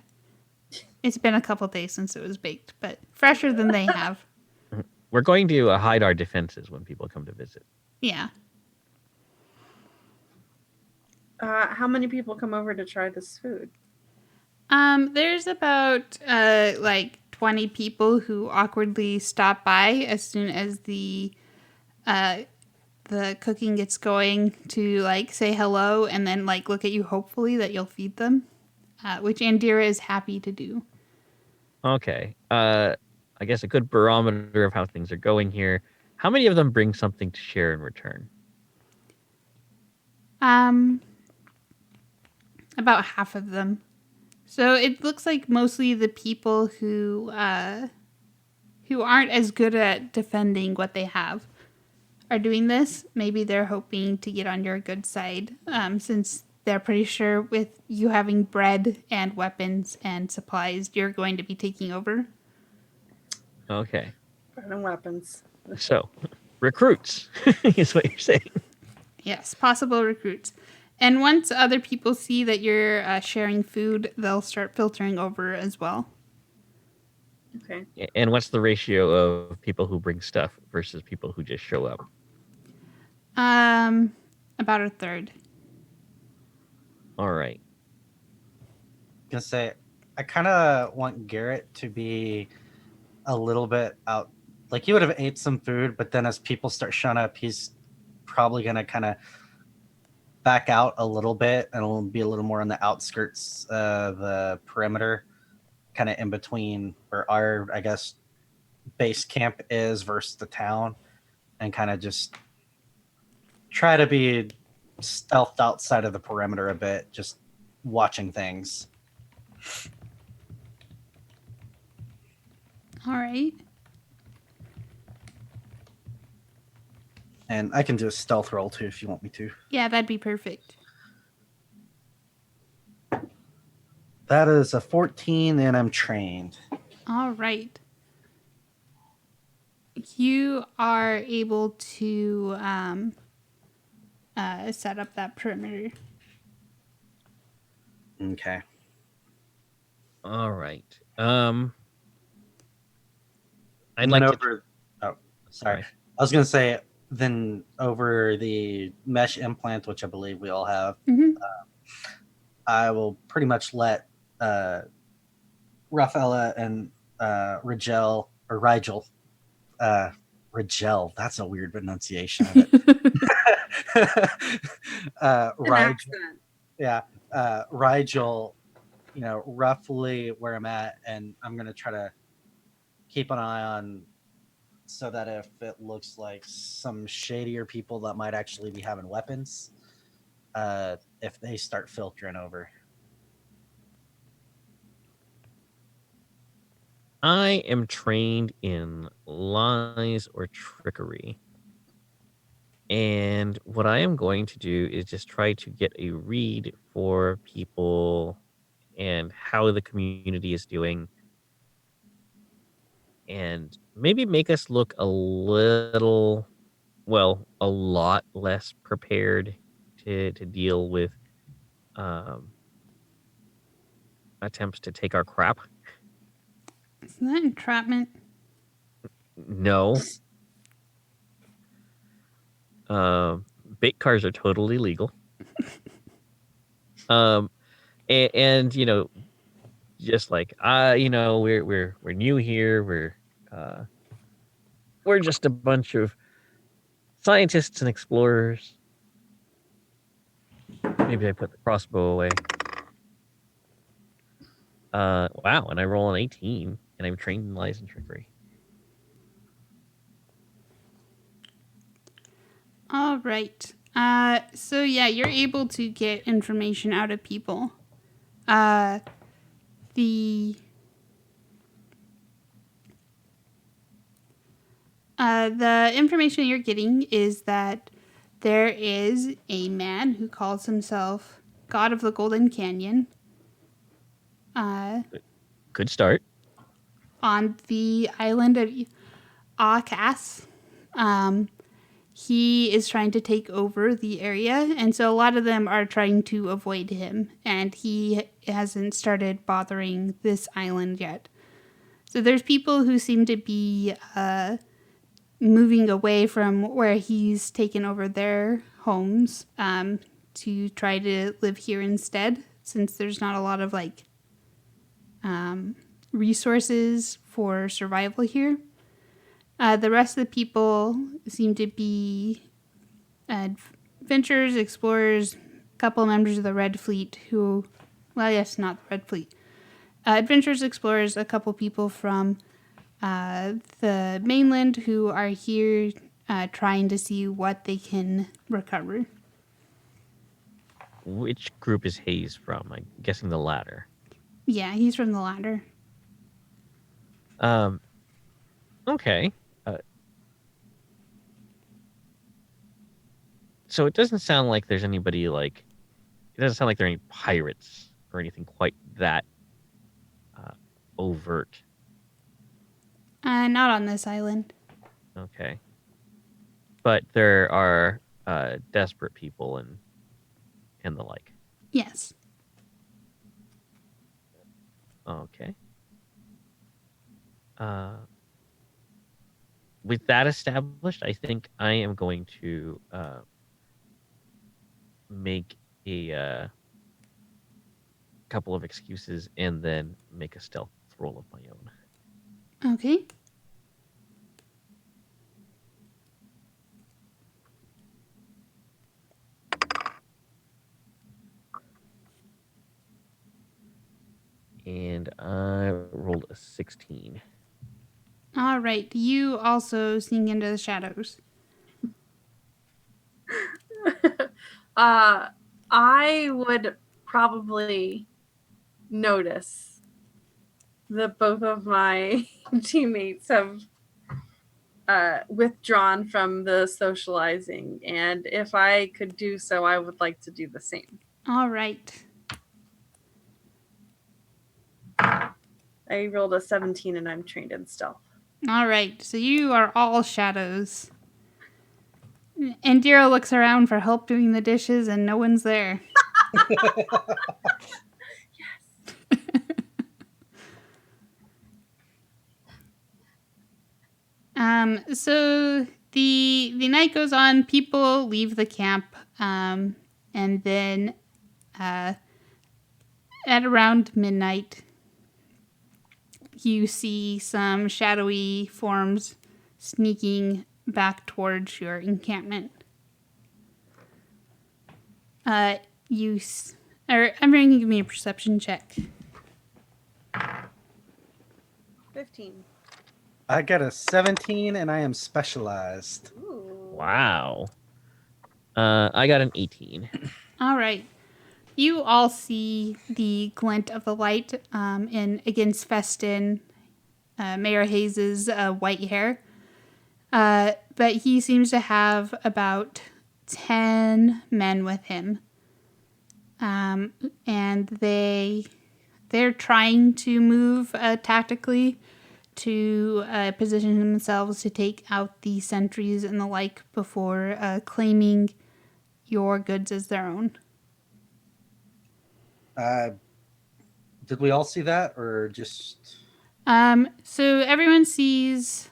It's been a couple days since it was baked, but fresher than they have. We're going to hide our defenses when people come to visit. Yeah. How many people come over to try this food? There's about 20 people who awkwardly stop by as soon as the cooking gets going to say hello and then look at you hopefully that you'll feed them, which Indira is happy to do. Okay. I guess a good barometer of how things are going here. How many of them bring something to share in return? About half of them. So it looks like mostly the people who aren't as good at defending what they have are doing this. Maybe they're hoping to get on your good side, since they're pretty sure with you having bread and weapons and supplies, you're going to be taking over. Okay. Bread and weapons. So, recruits is what you're saying. Yes, possible recruits. And once other people see that you're sharing food, they'll start filtering over as well. Okay. And what's the ratio of people who bring stuff versus people who just show up? About a third. All right. Gonna say, I kind of want Garrett to be a little bit out. Like he would have ate some food, but then as people start showing up, he's probably gonna kind of back out a little bit and it'll be a little more on the outskirts of the perimeter, kind of in between where our, I guess, base camp is versus the town, and kind of just try to be stealthed outside of the perimeter a bit, just watching things. All right. And I can do a stealth roll too if you want me to. Yeah, that'd be perfect. That is a 14 and I'm trained. All right. You are able to set up that perimeter. Okay. All right. I'd And then like to. over, oh, sorry. I was going to say, then over the mesh implant, which I believe we all have, Mm-hmm. I will pretty much let Rafaella and Rigel, or Rigel, Rigel, that's a weird pronunciation of it. An Rigel, accident. yeah, Rigel, roughly where I'm at, and I'm going to try to keep an eye on so that if it looks like some shadier people that might actually be having weapons, if they start filtering over. I am trained in lies or trickery. And what I am going to do is just try to get a read for people and how the community is doing. And maybe make us look a little, well, a lot less prepared to deal with attempts to take our crap. Isn't that entrapment? No. Bait cars are totally legal. And just like we're new here. We're just a bunch of scientists and explorers. Maybe I put the crossbow away. Wow, and I roll an 18, and I'm trained in lies and trickery. All right. So yeah, you're able to get information out of people. The information you're getting is that there is a man who calls himself God of the Golden Canyon. Good start. On the island of Akas. He is trying to take over the area, and so a lot of them are trying to avoid him, and he hasn't started bothering this island yet. So there's people who seem to be moving away from where he's taken over their homes to try to live here instead, since there's not a lot of resources for survival here. The rest of the people seem to be adventurers, explorers, a couple of members of the Red Fleet who, well, yes, not the Red Fleet. Adventurers, explorers, a couple people from the mainland who are here trying to see what they can recover. Which group is Hayes from? I'm guessing the latter. Yeah, he's from the latter. Okay. So it doesn't sound like there's anybody it doesn't sound like there are any pirates or anything quite that overt. Not on this island. Okay. But there are desperate people and the like. Yes. Okay. With that established, I think I am going to make a couple of excuses and then make a stealth roll of my own. Okay. And I rolled a 16. All right. You also sneak into the shadows. I would probably notice that both of my teammates have withdrawn from the socializing, and if I could do so, I would like to do the same. All right. I rolled a 17 and I'm trained in stealth. All right. So you are all shadows. Indira looks around for help doing the dishes, and no one's there. So the night goes on. People leave the camp, and then at around midnight, you see some shadowy forms sneaking back towards your encampment. Everyone can give me a perception check. 15. I got a 17 and I am specialized. Ooh. Wow. I got an 18. All right. You all see the glint of the light in against Festin, Mayor Hayes's white hair. But he seems to have about 10 men with him. And they're trying to move tactically to position themselves to take out the sentries and the like before claiming your goods as their own. Did we all see that, or just? So everyone sees.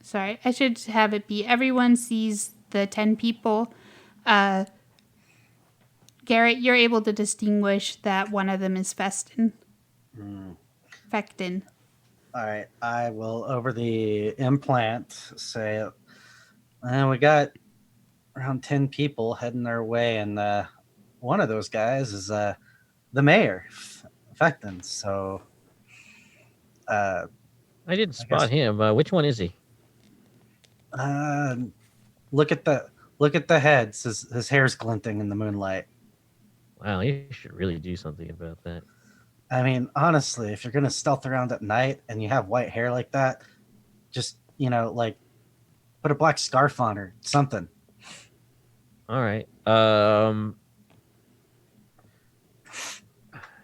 Sorry, I should have it be everyone sees the 10 people. Garrett, you're able to distinguish that one of them is Festin. Fectin. All right, I will over the implant say, we got around 10 people heading their way, and one of those guys is the mayor, Fecton. So, I didn't I spot guess- him. Which one is he? look at the heads. His hair's glinting in the moonlight. Wow, you should really do something about that. I mean, honestly, if you're gonna stealth around at night and you have white hair like that, just like put a black scarf on or something. All right.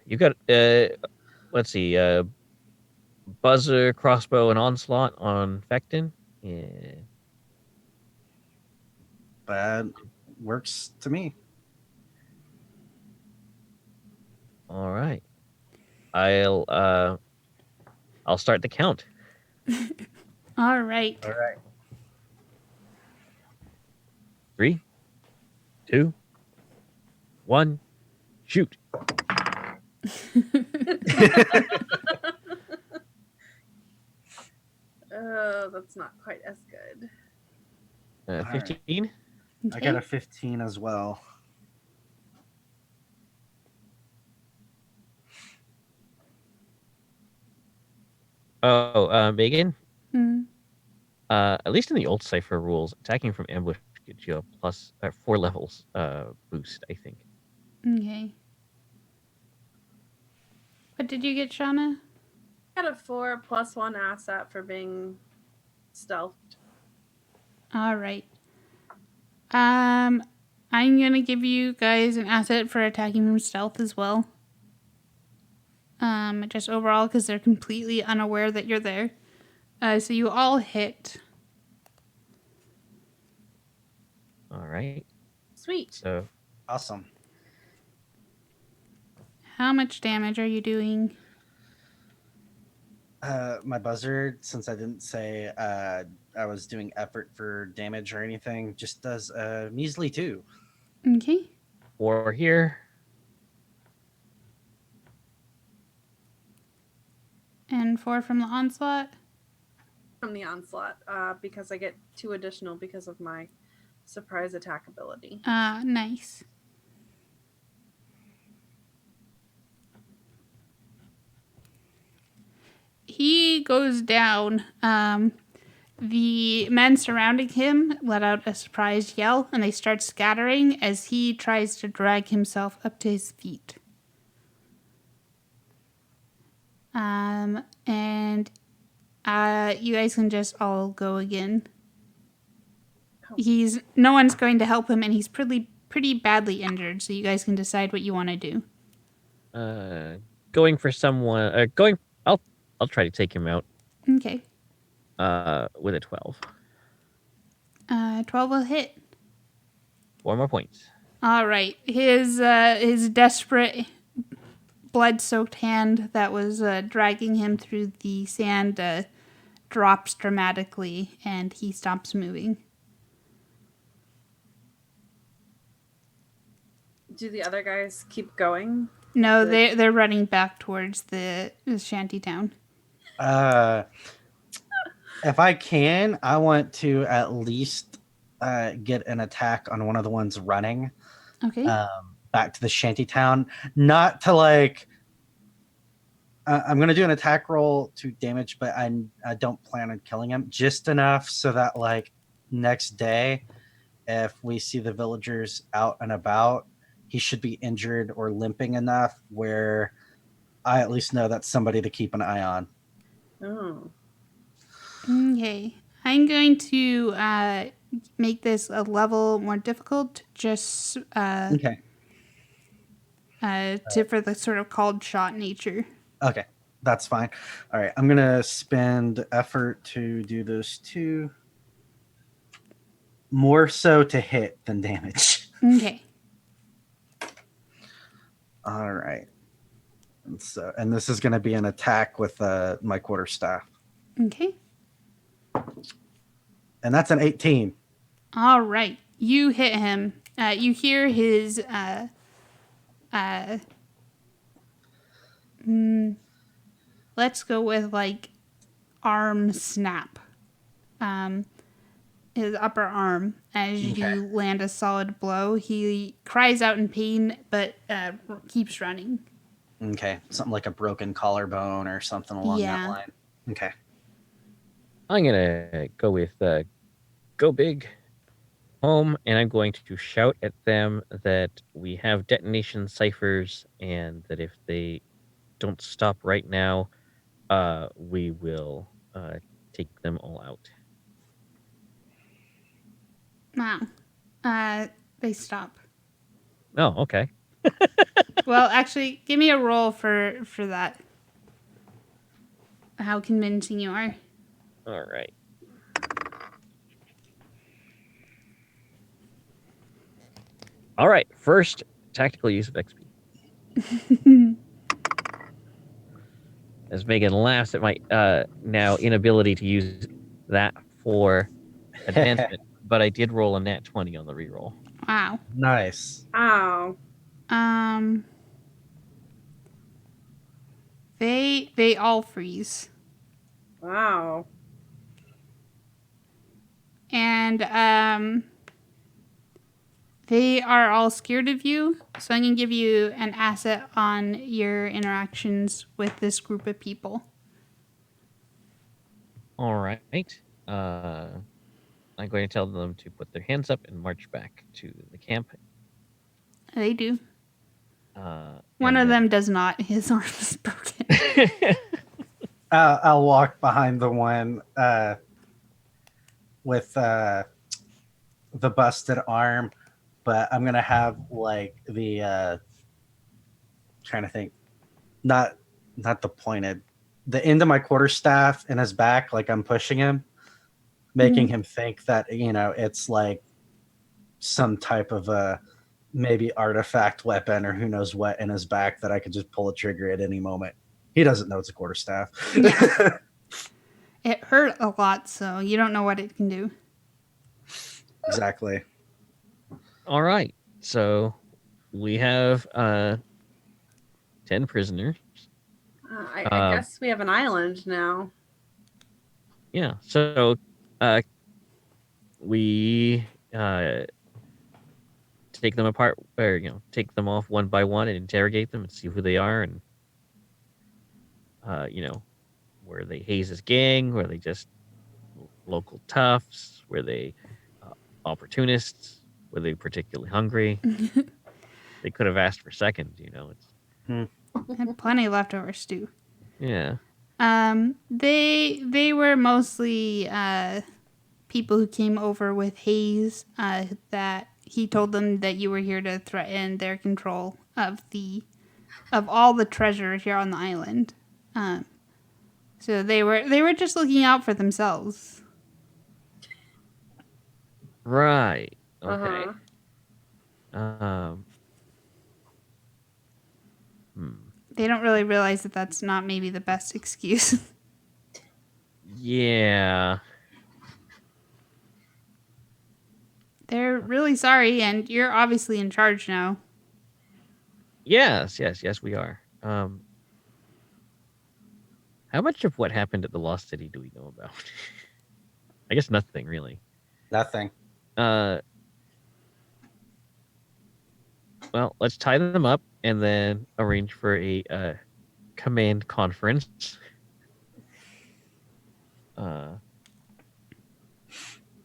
You got let's see, buzzer, crossbow, and onslaught on Fectin. Yeah. But works to me. All right. I'll start the count. All right. All right. 3, 2, 1, shoot. Oh, that's not quite as good. 15. I got a 15 as well. Oh, Megan. Hmm. At least in the old Cypher rules, attacking from ambush gives you a plus 4 levels boost, I think. Okay. What did you get, Shauna? Got a 4 + 1 asset for being stealthed. All right. I'm gonna give you guys an asset for attacking from stealth as well. Just overall because they're completely unaware that you're there. So you all hit. All right. Sweet. So Awesome. How much damage are you doing? My buzzard, since I didn't say I was doing effort for damage or anything, just does measly 2. Okay. 4 here. and 4 from the onslaught? From the onslaught, because I get 2 additional because of my surprise attack ability. Nice. He goes down. The men surrounding him let out a surprised yell, and they start scattering as he tries to drag himself up to his feet. And you guys can just all go again. No one's going to help him, and he's pretty badly injured. So you guys can decide what you want to do. Going for someone. I'll try to take him out. Okay. With a 12. 12 will hit. 4 more points. All right. His desperate, blood-soaked hand that was dragging him through the sand drops dramatically, and he stops moving. Do the other guys keep going? No, they're running back towards the shanty town. If I can, I want to at least get an attack on one of the ones running. Okay. Back to the shanty town. Not to like. I'm going to do an attack roll to damage, but I don't plan on killing him. Just enough so that like next day, if we see the villagers out and about, he should be injured or limping enough where I at least know that's somebody to keep an eye on. Oh. Okay. I'm going to make this a level more difficult, just Okay. for the sort of called shot nature. Okay. That's fine. All right. I'm going to spend effort to do those 2. More so to hit than damage. Okay. All right. And this is going to be an attack with my quarterstaff. Okay. And that's an 18. All right. You hit him. You hear his let's go with like arm snap. His upper arm as you land a solid blow. He cries out in pain, but keeps running. Okay. Something like a broken collarbone or something along that line. Okay. I'm going to go with Go Big Home, and I'm going to shout at them that we have detonation ciphers and that if they don't stop right now, we will take them all out. Wow. They stop. Oh, okay. Well, actually, give me a roll for that. How convincing you are. All right. All right. First, tactical use of XP. As Megan laughs at my now inability to use that for advancement, but I did roll a nat 20 on the reroll. Wow. Nice. Ow. They all freeze. Wow. And they are all scared of you, so I'm going to give you an asset on your interactions with this group of people. All right. I'm going to tell them to put their hands up and march back to the camp. They do. One of them does not. His arm is broken. I'll walk behind the one with the busted arm, but I'm gonna have like the trying to think, not the pointed, the end of my quarterstaff in his back, like I'm pushing him, making him think that it's like some type of a maybe artifact weapon or who knows what in his back that I could just pull a trigger at any moment. He doesn't know it's a quarterstaff. Yeah. It hurt a lot, so you don't know what it can do. Exactly. All right. So we have 10 prisoners. I guess we have an island now. Yeah. So we take them apart, or take them off one by one and interrogate them and see who they are, and were they Hayes' gang? Were they just local toughs? Were they opportunists? Were they particularly hungry? They could have asked for seconds. Had plenty of leftover stew. Yeah. They were mostly people who came over with Hayes. That he told them that you were here to threaten their control of all the treasure here on the island. So they were just looking out for themselves. Right. Okay. Uh-huh. They don't really realize that that's not maybe the best excuse. Yeah. They're really sorry, and you're obviously in charge now. Yes, we are. How much of what happened at the Lost City do we know about? I guess nothing, really. Nothing. Well, let's tie them up and then arrange for a command conference.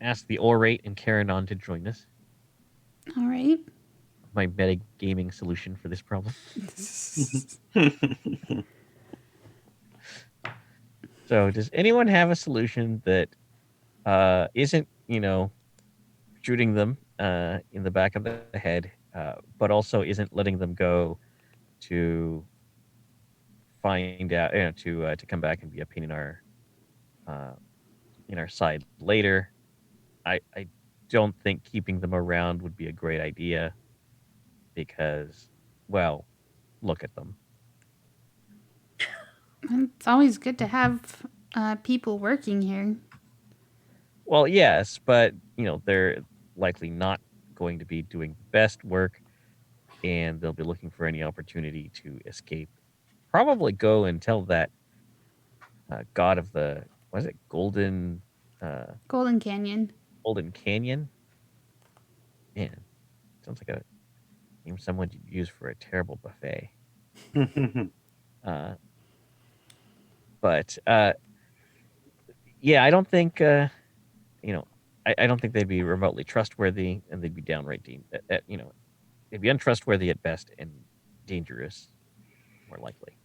Ask the Orate and Karanon to join us. All right. My metagaming solution for this problem. So, does anyone have a solution that isn't, shooting them in the back of the head, but also isn't letting them go to find out, to come back and be a pain in our side later? I don't think keeping them around would be a great idea because, well, look at them. It's always good to have people working here. Well, yes, but they're likely not going to be doing the best work, and they'll be looking for any opportunity to escape. Probably go and tell that god of the, what is it, Golden Canyon. Golden Canyon? Man, sounds like a name someone you'd use for a terrible buffet. But yeah, I don't think I don't think they'd be remotely trustworthy, and they'd be downright they'd be untrustworthy at best and dangerous, more likely.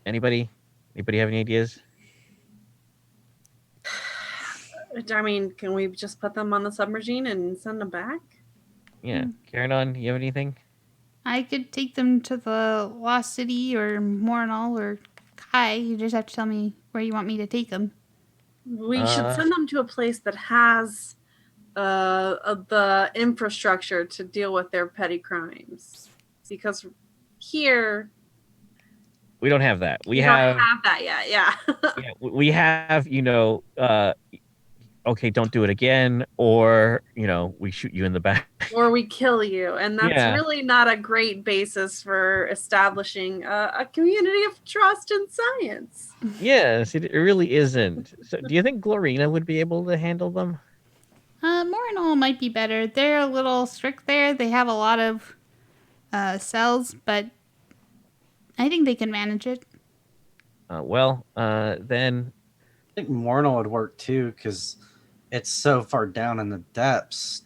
Anybody have any ideas? I mean, can we just put them on the submarine and send them back? Yeah. Karanon, you have anything? I could take them to the Lost City or Morinal or Kai. You just have to tell me where you want me to take them. We should send them to a place that has the infrastructure to deal with their petty crimes. Because here... We don't have that. We don't have that yet, yeah. Yeah, we have, okay, don't do it again, or, we shoot you in the back. Or we kill you. And that's really not a great basis for establishing a community of trust in science. Yes, it really isn't. So do you think Glorina would be able to handle them? Morinal might be better. They're a little strict there. They have a lot of cells, but I think they can manage it. Then... I think Morinal would work too, because it's so far down in the depths.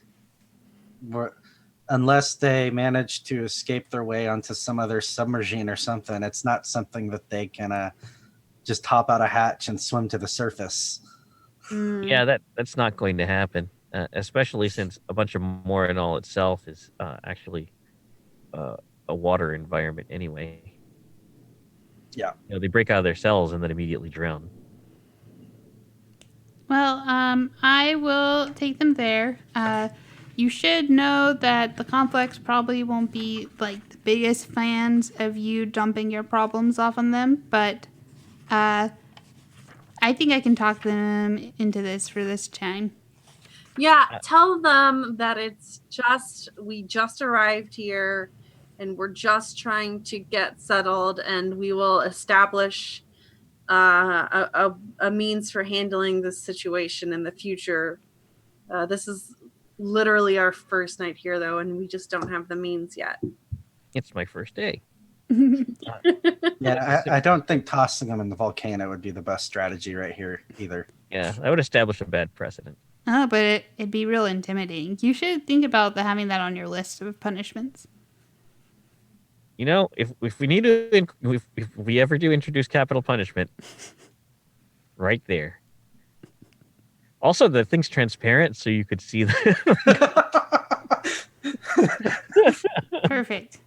Unless they manage to escape their way onto some other submarine or something, it's not something that they can just hop out a hatch and swim to the surface. Yeah, that's not going to happen, especially since a bunch of Morinal itself is actually a water environment anyway. Yeah. They break out of their cells and then immediately drown. Well, I will take them there. You should know that the complex probably won't be the biggest fans of you dumping your problems off on them, but I think I can talk them into this for this time. Yeah, tell them that we just arrived here and we're just trying to get settled, and we will establish a means for handling this situation in the future. This is literally our first night here, though, and we just don't have the means yet. It's my first day. Yeah, I don't think tossing them in the volcano would be the best strategy right here either. Yeah, that would establish a bad precedent. Oh, but it'd be real intimidating. You should think about having that on your list of punishments. You know, if we need to, if we ever do introduce capital punishment, right there. Also, the thing's transparent, so you could see the. Perfect.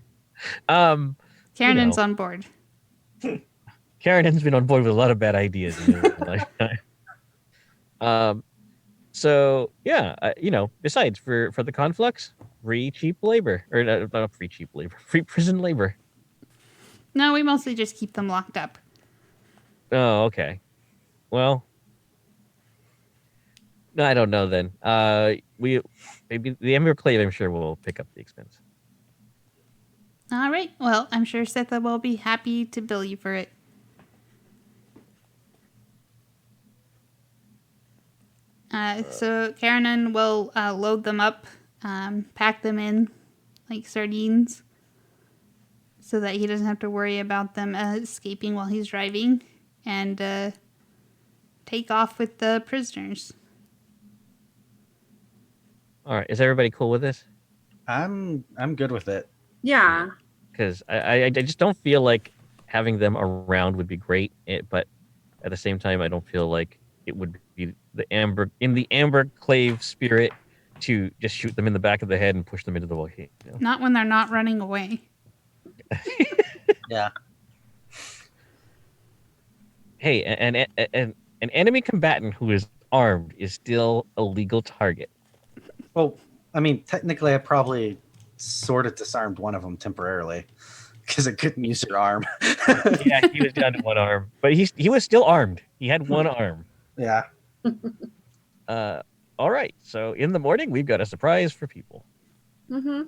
Karen's on board. Karen's been on board with a lot of bad ideas in her lifetime. So yeah, besides for the conflux, free cheap labor, or not free cheap labor, free prison labor. No, we mostly just keep them locked up. Oh, okay. Well, no, I don't know then. Maybe the Amber Clave, I'm sure, will pick up the expense. All right. Well, I'm sure Setha will be happy to bill you for it. So Karen will load them up, pack them in like sardines, so that he doesn't have to worry about them escaping while he's driving, and take off with the prisoners. All right, is everybody cool with this? I'm good with it. Yeah. Because I just don't feel like having them around would be great, but at the same time, I don't feel like it would be the Amber Clave spirit to just shoot them in the back of the head and push them into the volcano. Not when they're not running away. Yeah. Hey, an enemy combatant who is armed is still a legal target. Well, I mean, technically, I probably sort of disarmed one of them temporarily because it couldn't use your arm. Yeah, he was down to one arm, but he was still armed. He had one arm. Yeah. All right. So in the morning, we've got a surprise for people. Mm-hmm.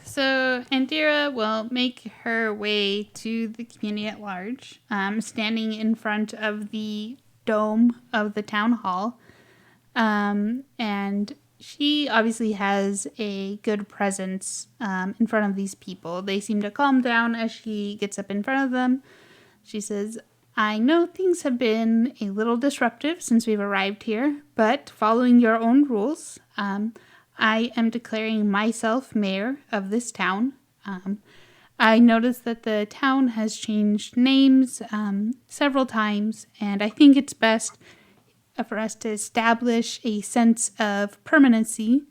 So Indira will make her way to the community at large, standing in front of the dome of the town hall. And she obviously has a good presence in front of these people. They seem to calm down as she gets up in front of them. She says, I know things have been a little disruptive since we've arrived here, but following your own rules, I am declaring myself mayor of this town. I noticed that the town has changed names several times, and I think it's best for us to establish a sense of permanency.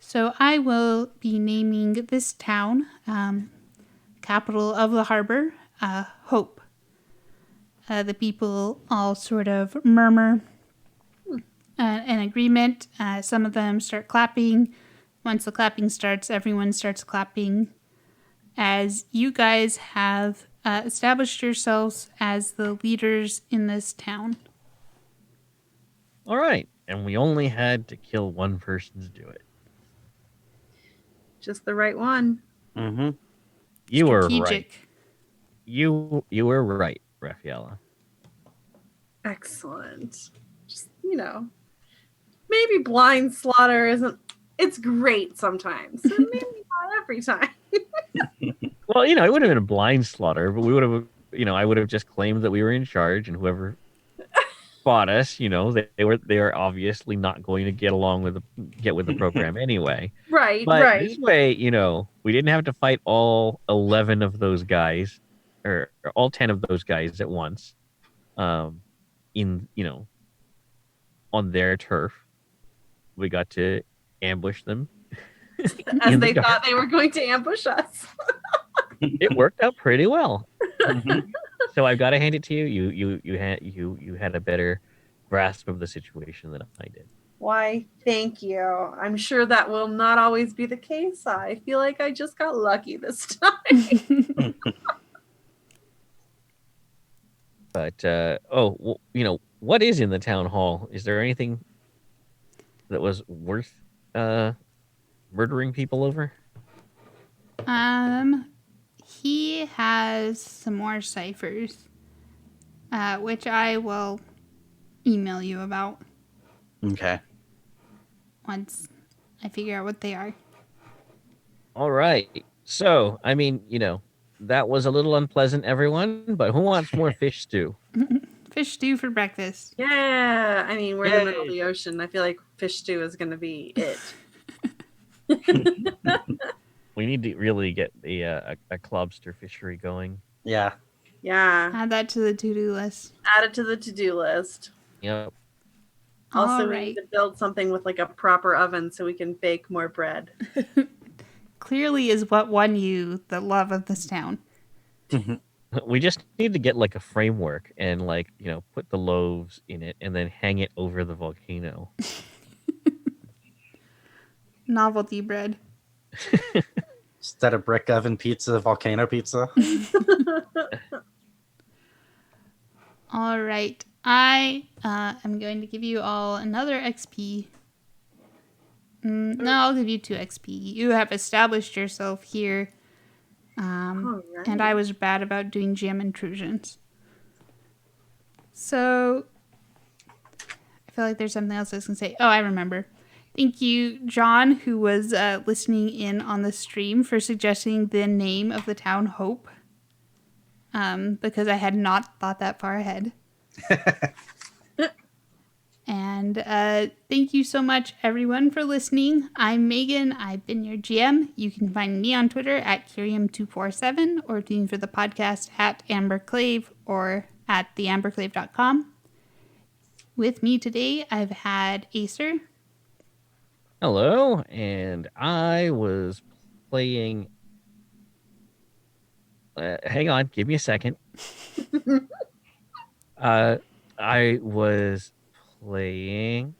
So I will be naming this town, capital of the harbor, Hope. The people all sort of murmur an agreement. Some of them start clapping. Once the clapping starts, everyone starts clapping, as you guys have established yourselves as the leaders in this town. All right. And we only had to kill one person to do it. Just the right one. Mm-hmm. You were right. Strategic. You were right, Rafaella. Excellent. Just, maybe blind slaughter isn't... It's great sometimes. So maybe not every time. Well, it would have been a blind slaughter, but we would have, I would have just claimed that we were in charge, and whoever fought us, they are obviously not going to get with the program anyway. Right, but right. This way, we didn't have to fight all 11 of those guys, or all 10 of those guys at once, on their turf. We got to ambush them. As they thought they were going to ambush us. It worked out pretty well. So I've got to hand it to you. You had a better grasp of the situation than I did. Why, thank you. I'm sure that will not always be the case. I feel like I just got lucky this time. But what is in the town hall? Is there anything that was worth murdering people over? He has some more ciphers, which I will email you about Okay. once I figure out what they are. All right. So, I mean, that was a little unpleasant, everyone, but who wants more fish stew? Fish stew for breakfast. Yeah. I mean, we're in the middle of Yay. the ocean. I feel like fish stew is going to be it. We need to really get a lobster fishery going. Yeah. Yeah. Add that to the to-do list. Add it to the to-do list. Yep. Also, All we right. need to build something with like a proper oven so we can bake more bread. Clearly is what won you the love of this town. We just need to get like a framework and put the loaves in it and then hang it over the volcano. Novelty bread. Instead of brick oven pizza, volcano pizza. All right. I am going to give you all another XP. No, I'll give you 2 XP. You have established yourself here. All right. And I was bad about doing GM intrusions. So, I feel like there's something else I was going to say. Oh, I remember. Thank you, John, who was listening in on the stream, for suggesting the name of the town Hope. Because I had not thought that far ahead. And thank you so much, everyone, for listening. I'm Megan. I've been your GM. You can find me on Twitter at Curium247 or tune for the podcast at Amber Clave or at theamberclave.com. With me today, I've had Acer. Hello, and I was playing. Hang on, give me a second. I was playing.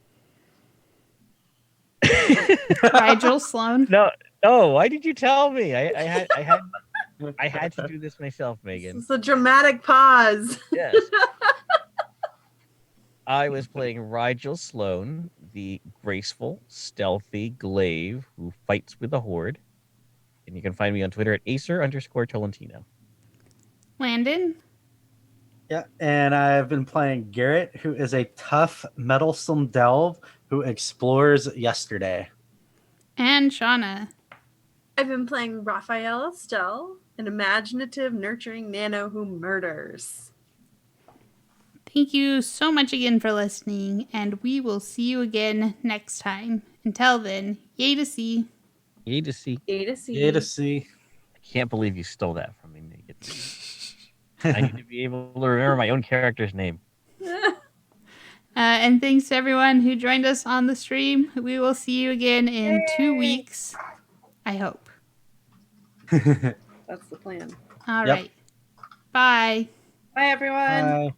Rigel Sloan. No, why did you tell me? I had to do this myself, Megan. It's a dramatic pause. Yes. I was playing Rigel Sloan, the graceful, stealthy glaive who fights with the horde. And you can find me on Twitter at Acer_Tolentino. Landon. Yeah, and I've been playing Garrett, who is a tough, meddlesome delve who explores yesterday. And Shauna. I've been playing Rafaella Stell, an imaginative, nurturing nano who murders. Thank you so much again for listening, and we will see you again next time. Until then, yay to see. Yay to see. A to C. Yay to see. I can't believe you stole that from me, Megan. I need to be able to remember my own character's name. And thanks to everyone who joined us on the stream. We will see you again in 2 weeks, I hope. That's the plan. All Yep. right. Bye. Bye, everyone. Bye.